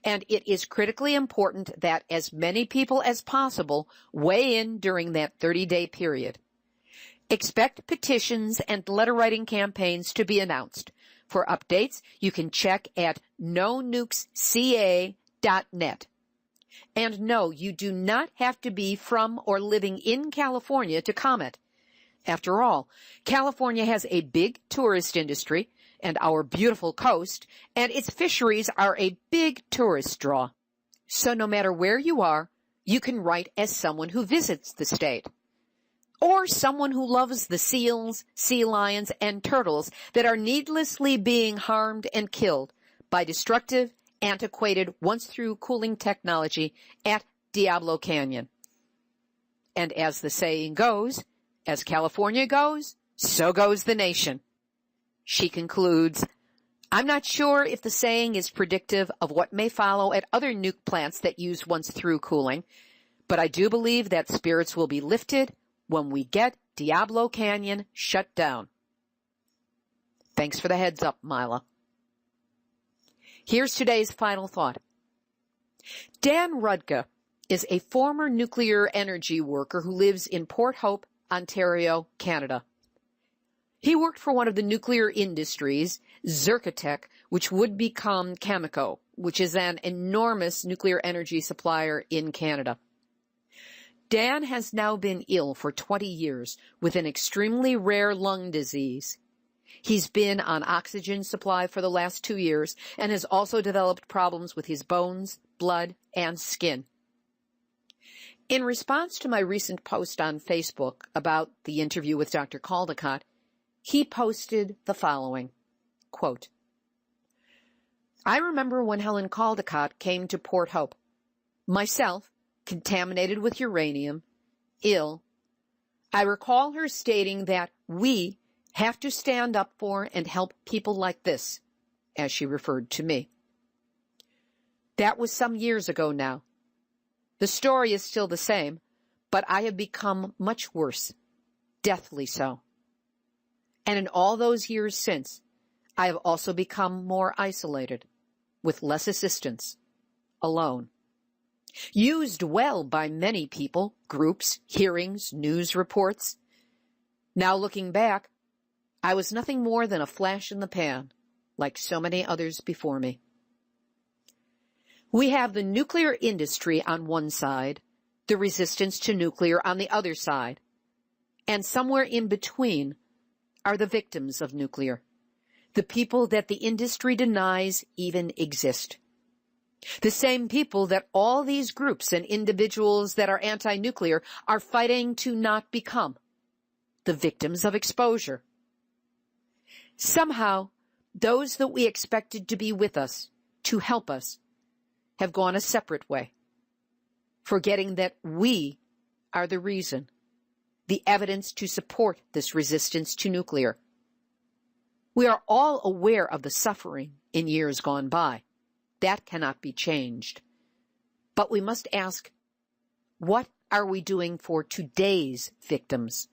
and it is critically important that as many people as possible weigh in during that 30-day period. Expect petitions and letter-writing campaigns to be announced. For updates, you can check at nonukesca.net. And no, you do not have to be from or living in California to comment. After all, California has a big tourist industry and our beautiful coast, and its fisheries are a big tourist draw. So no matter where you are, you can write as someone who visits the state, or someone who loves the seals, sea lions, and turtles that are needlessly being harmed and killed by destructive, antiquated, once-through cooling technology at Diablo Canyon. And as the saying goes, as California goes, so goes the nation. She concludes, I'm not sure if the saying is predictive of what may follow at other nuke plants that use once-through cooling, but I do believe that spirits will be lifted when we get Diablo Canyon shut down. Thanks for the heads up, Mila. Here's today's final thought. Dan Rudka is a former nuclear energy worker who lives in Port Hope, Ontario, Canada. He worked for one of the nuclear industries, Zerkatech, which would become Cameco, which is an enormous nuclear energy supplier in Canada. Dan has now been ill for 20 years with an extremely rare lung disease. He's been on oxygen supply for the last 2 years and has also developed problems with his bones, blood, and skin. In response to my recent post on Facebook about the interview with Dr. Caldecott, he posted the following, quote, I remember when Helen Caldecott came to Port Hope. Myself, contaminated with uranium, ill. I recall her stating that we have to stand up for and help people like this, as she referred to me. That was some years ago now. The story is still the same, but I have become much worse, deathly so. And in all those years since, I have also become more isolated, with less assistance, alone. Used well by many people, groups, hearings, news reports. Now looking back, I was nothing more than a flash in the pan, like so many others before me. We have the nuclear industry on one side, the resistance to nuclear on the other side, and somewhere in between are the victims of nuclear, the people that the industry denies even exist. The same people that all these groups and individuals that are anti-nuclear are fighting to not become, the victims of exposure. Somehow, those that we expected to be with us, to help us, have gone a separate way, forgetting that we are the reason, the evidence to support this resistance to nuclear. We are all aware of the suffering in years gone by. That cannot be changed. But we must ask, what are we doing for today's victims?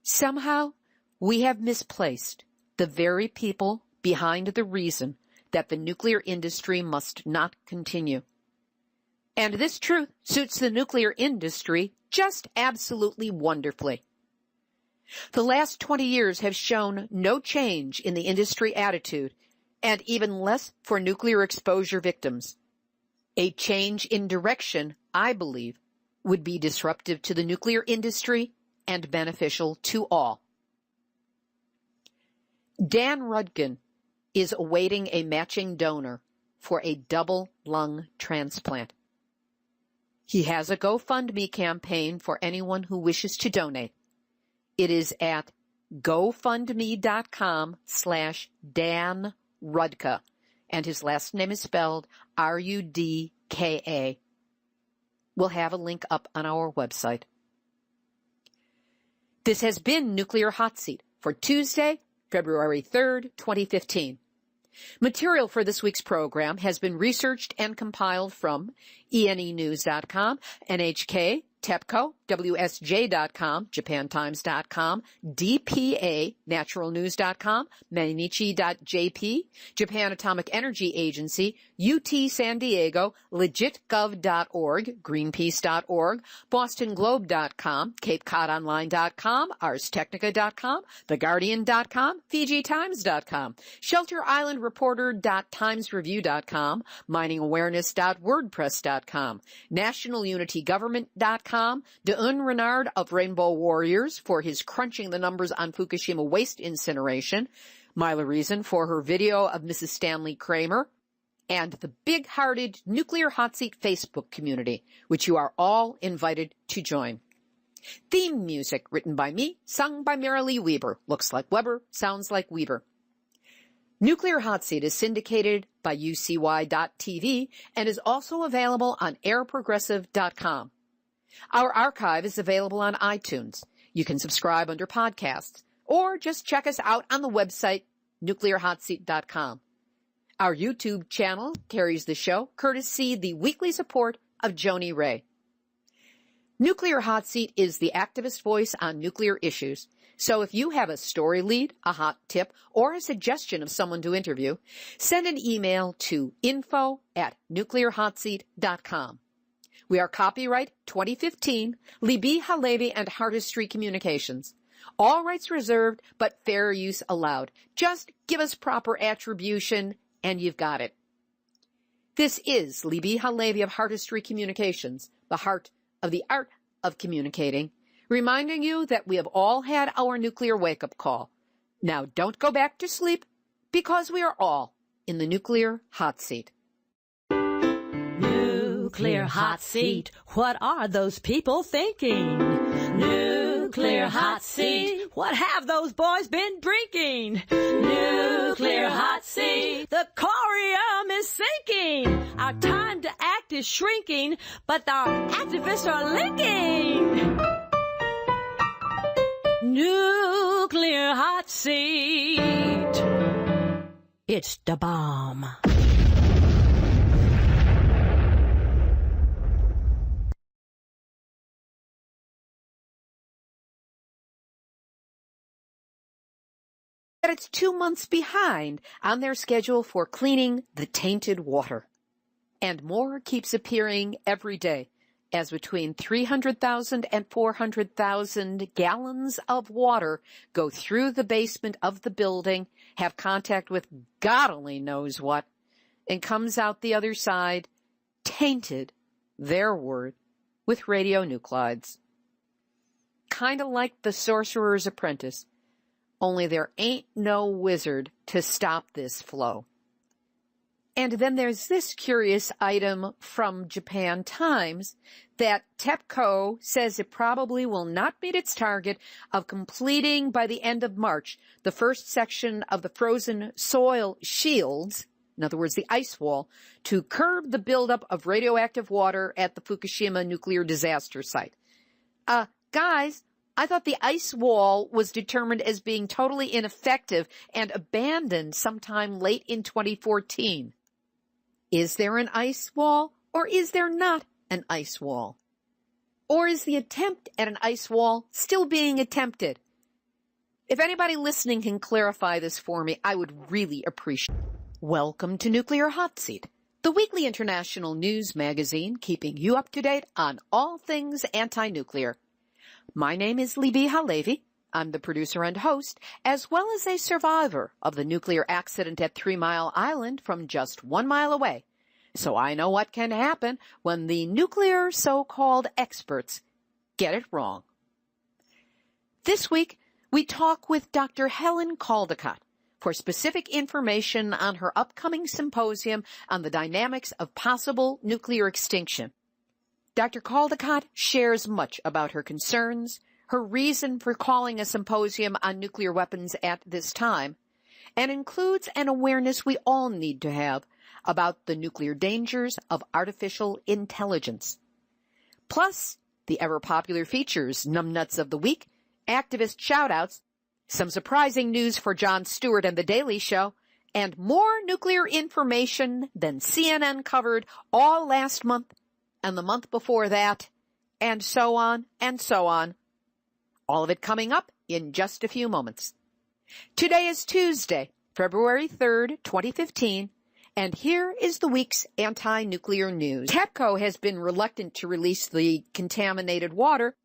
Somehow, we have misplaced the very people behind the reason that the nuclear industry must not continue. And this truth suits the nuclear industry just absolutely wonderfully. The last 20 years have shown no change in the industry attitude, and even less for nuclear exposure victims. A change in direction, I believe, would be disruptive to the nuclear industry and beneficial to all. Dan Rudkin is awaiting a matching donor for a double lung transplant. He has a GoFundMe campaign for anyone who wishes to donate. It is at gofundme.com/Dan Rudka, and his last name is spelled Rudka. We'll have a link up on our website. This has been Nuclear Hot Seat for Tuesday, February 3rd, 2015. Material for this week's program has been researched and compiled from ENEnews.com, NHK, TEPCO, WSJ.com, JapanTimes.com, DPA, NaturalNews.com, Mainichi.jp, Japan Atomic Energy Agency, UT San Diego, LegitGov.org, Greenpeace.org, BostonGlobe.com, CapeCodOnline.com, ArsTechnica.com, TheGuardian.com, FijiTimes.com, ShelterIslandReporter.TimesReview.com, MiningAwareness.WordPress.com, NationalUnityGovernment.com, Deun Renard of Rainbow Warriors for his crunching the numbers on Fukushima waste incineration, Myla Reason for her video of Mrs. Stanley Kramer, and the big-hearted Nuclear Hot Seat Facebook community, which you are all invited to join. Theme music written by me, sung by Marilee Weber. Looks like Weber, sounds like Weber. Nuclear Hot Seat is syndicated by UCY.TV and is also available on airprogressive.com. Our archive is available on iTunes. You can subscribe under podcasts, or just check us out on the website, nuclearhotseat.com. Our YouTube channel carries the show, courtesy the weekly support of Joni Ray. Nuclear Hot Seat is the activist voice on nuclear issues. So if you have a story lead, a hot tip, or a suggestion of someone to interview, send an email to info@nuclearhotseat.com. We are copyright 2015, Libby Halevi and Heartistry Communications. All rights reserved, but fair use allowed. Just give us proper attribution, and you've got it. This is Libby Halevi of Heartistry Communications, the heart of the art of communicating, reminding you that we have all had our nuclear wake-up call. Now don't go back to sleep, because we are all in the nuclear hot seat. Nuclear hot seat, what are those people thinking? Nuclear hot seat, what have those boys been drinking? Nuclear hot seat, the corium is sinking. Our time to act is shrinking, but our activists are linking. Nuclear hot seat, it's the bomb. that it's 2 months behind on their schedule for cleaning the tainted water. And more keeps appearing every day, as between 300,000 and 400,000 gallons of water go through the basement of the building, have contact with God only knows what, and comes out the other side tainted, their word, with radionuclides. Kind of like the Sorcerer's Apprentice, only there ain't no wizard to stop this flow. And then there's this curious item from Japan Times that TEPCO says it probably will not meet its target of completing by the end of March the first section of the frozen soil shields, in other words, the ice wall, to curb the buildup of radioactive water at the Fukushima nuclear disaster site. Guys, I thought the ice wall was determined as being totally ineffective and abandoned sometime late in 2014. Is there an ice wall, or is there not an ice wall? Or is the attempt at an ice wall still being attempted? If anybody listening can clarify this for me, I would really appreciate it. Welcome to Nuclear Hot Seat, the weekly international news magazine keeping you up to date on all things anti-nuclear. My name is Libbe Halevi. I'm the producer and host, as well as a survivor of the nuclear accident at 3 Mile Island from just 1 mile away. So I know what can happen when the nuclear so-called experts get it wrong. This week, we talk with Dr. Helen Caldicott for specific information on her upcoming symposium on the dynamics of possible nuclear extinction. Dr. Caldicott shares much about her concerns, her reason for calling a symposium on nuclear weapons at this time, and includes an awareness we all need to have about the nuclear dangers of artificial intelligence. Plus, the ever-popular features, Numbnuts of the Week, activist shout-outs, some surprising news for Jon Stewart and The Daily Show, and more nuclear information than CNN covered all last month and the month before that, and so on and so on. All of it coming up in just a few moments. Today is Tuesday, February 3rd, 2015, and here is the week's anti-nuclear news. TEPCO has been reluctant to release the contaminated water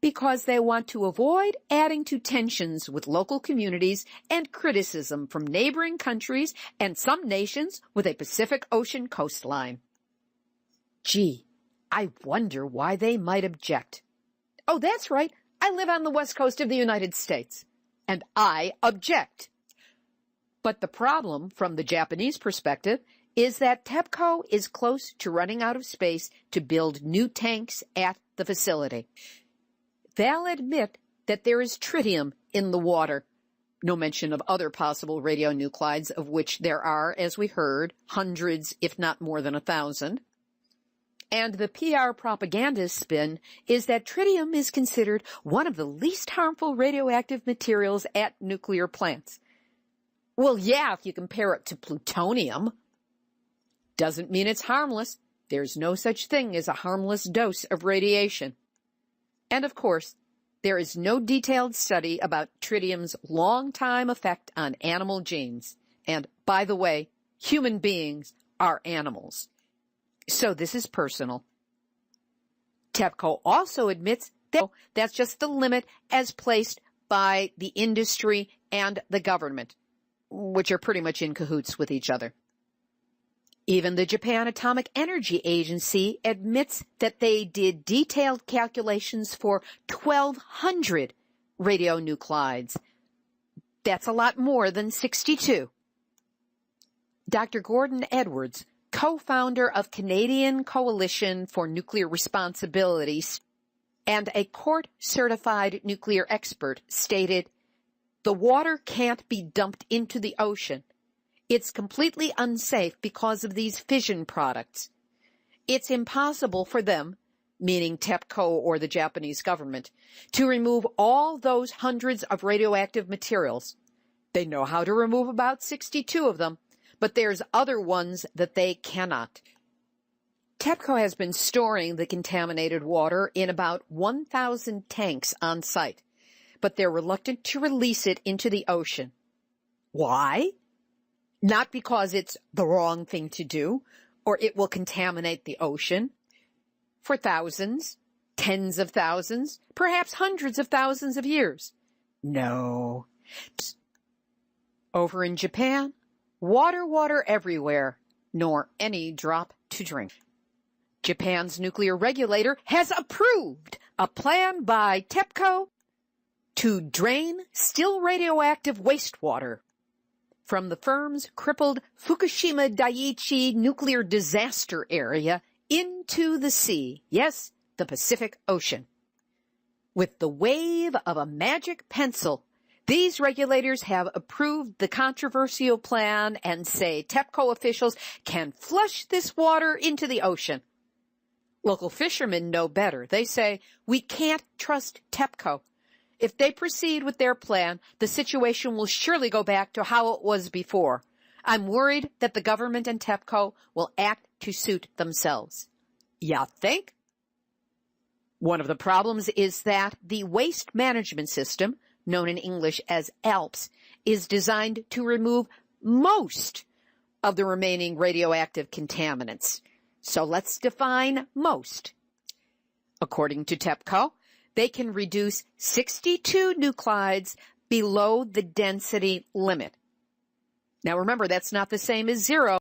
because they want to avoid adding to tensions with local communities and criticism from neighboring countries and some nations with a Pacific Ocean coastline. Gee, I wonder why they might object. Oh, that's right. I live on the west coast of the United States, and I object. But the problem, from the Japanese perspective, is that TEPCO is close to running out of space to build new tanks at the facility. They'll admit that there is tritium in the water. No mention of other possible radionuclides, of which there are, as we heard, hundreds, if not more than 1,000. And the PR propagandist spin is that tritium is considered one of the least harmful radioactive materials at nuclear plants. Well, yeah, if you compare it to plutonium. Doesn't mean it's harmless. There's no such thing as a harmless dose of radiation. And of course, there is no detailed study about tritium's long-time effect on animal genes. And by the way, human beings are animals. So this is personal. TEPCO also admits that that's just the limit as placed by the industry and the government, which are pretty much in cahoots with each other. Even the Japan Atomic Energy Agency admits that they did detailed calculations for 1,200 radionuclides. That's a lot more than 62. Dr. Gordon Edwards, co-founder of Canadian Coalition for Nuclear Responsibility and a court-certified nuclear expert, stated, "The water can't be dumped into the ocean. It's completely unsafe because of these fission products. It's impossible for them," meaning TEPCO or the Japanese government, "to remove all those hundreds of radioactive materials. They know how to remove about 62 of them, but there's other ones that they cannot." TEPCO has been storing the contaminated water in about 1,000 tanks on site, but they're reluctant to release it into the ocean. Why? Not because it's the wrong thing to do, or it will contaminate the ocean for thousands, tens of thousands, perhaps hundreds of thousands of years. No. Over in Japan, water everywhere, nor any drop to drink. Japan's nuclear regulator has approved a plan by TEPCO to drain still radioactive wastewater from the firm's crippled Fukushima Daiichi nuclear disaster area into the sea. Yes, the Pacific Ocean. With the wave of a magic pencil, these regulators have approved the controversial plan and say TEPCO officials can flush this water into the ocean. Local fishermen know better. They say, we can't trust TEPCO. If they proceed with their plan, the situation will surely go back to how it was before. I'm worried that the government and TEPCO will act to suit themselves. Ya think? One of the problems is that the waste management system, known in English as ALPS, is designed to remove most of the remaining radioactive contaminants. So let's define most. According to TEPCO, they can reduce 62 nuclides below the density limit. Now remember, that's not the same as zero.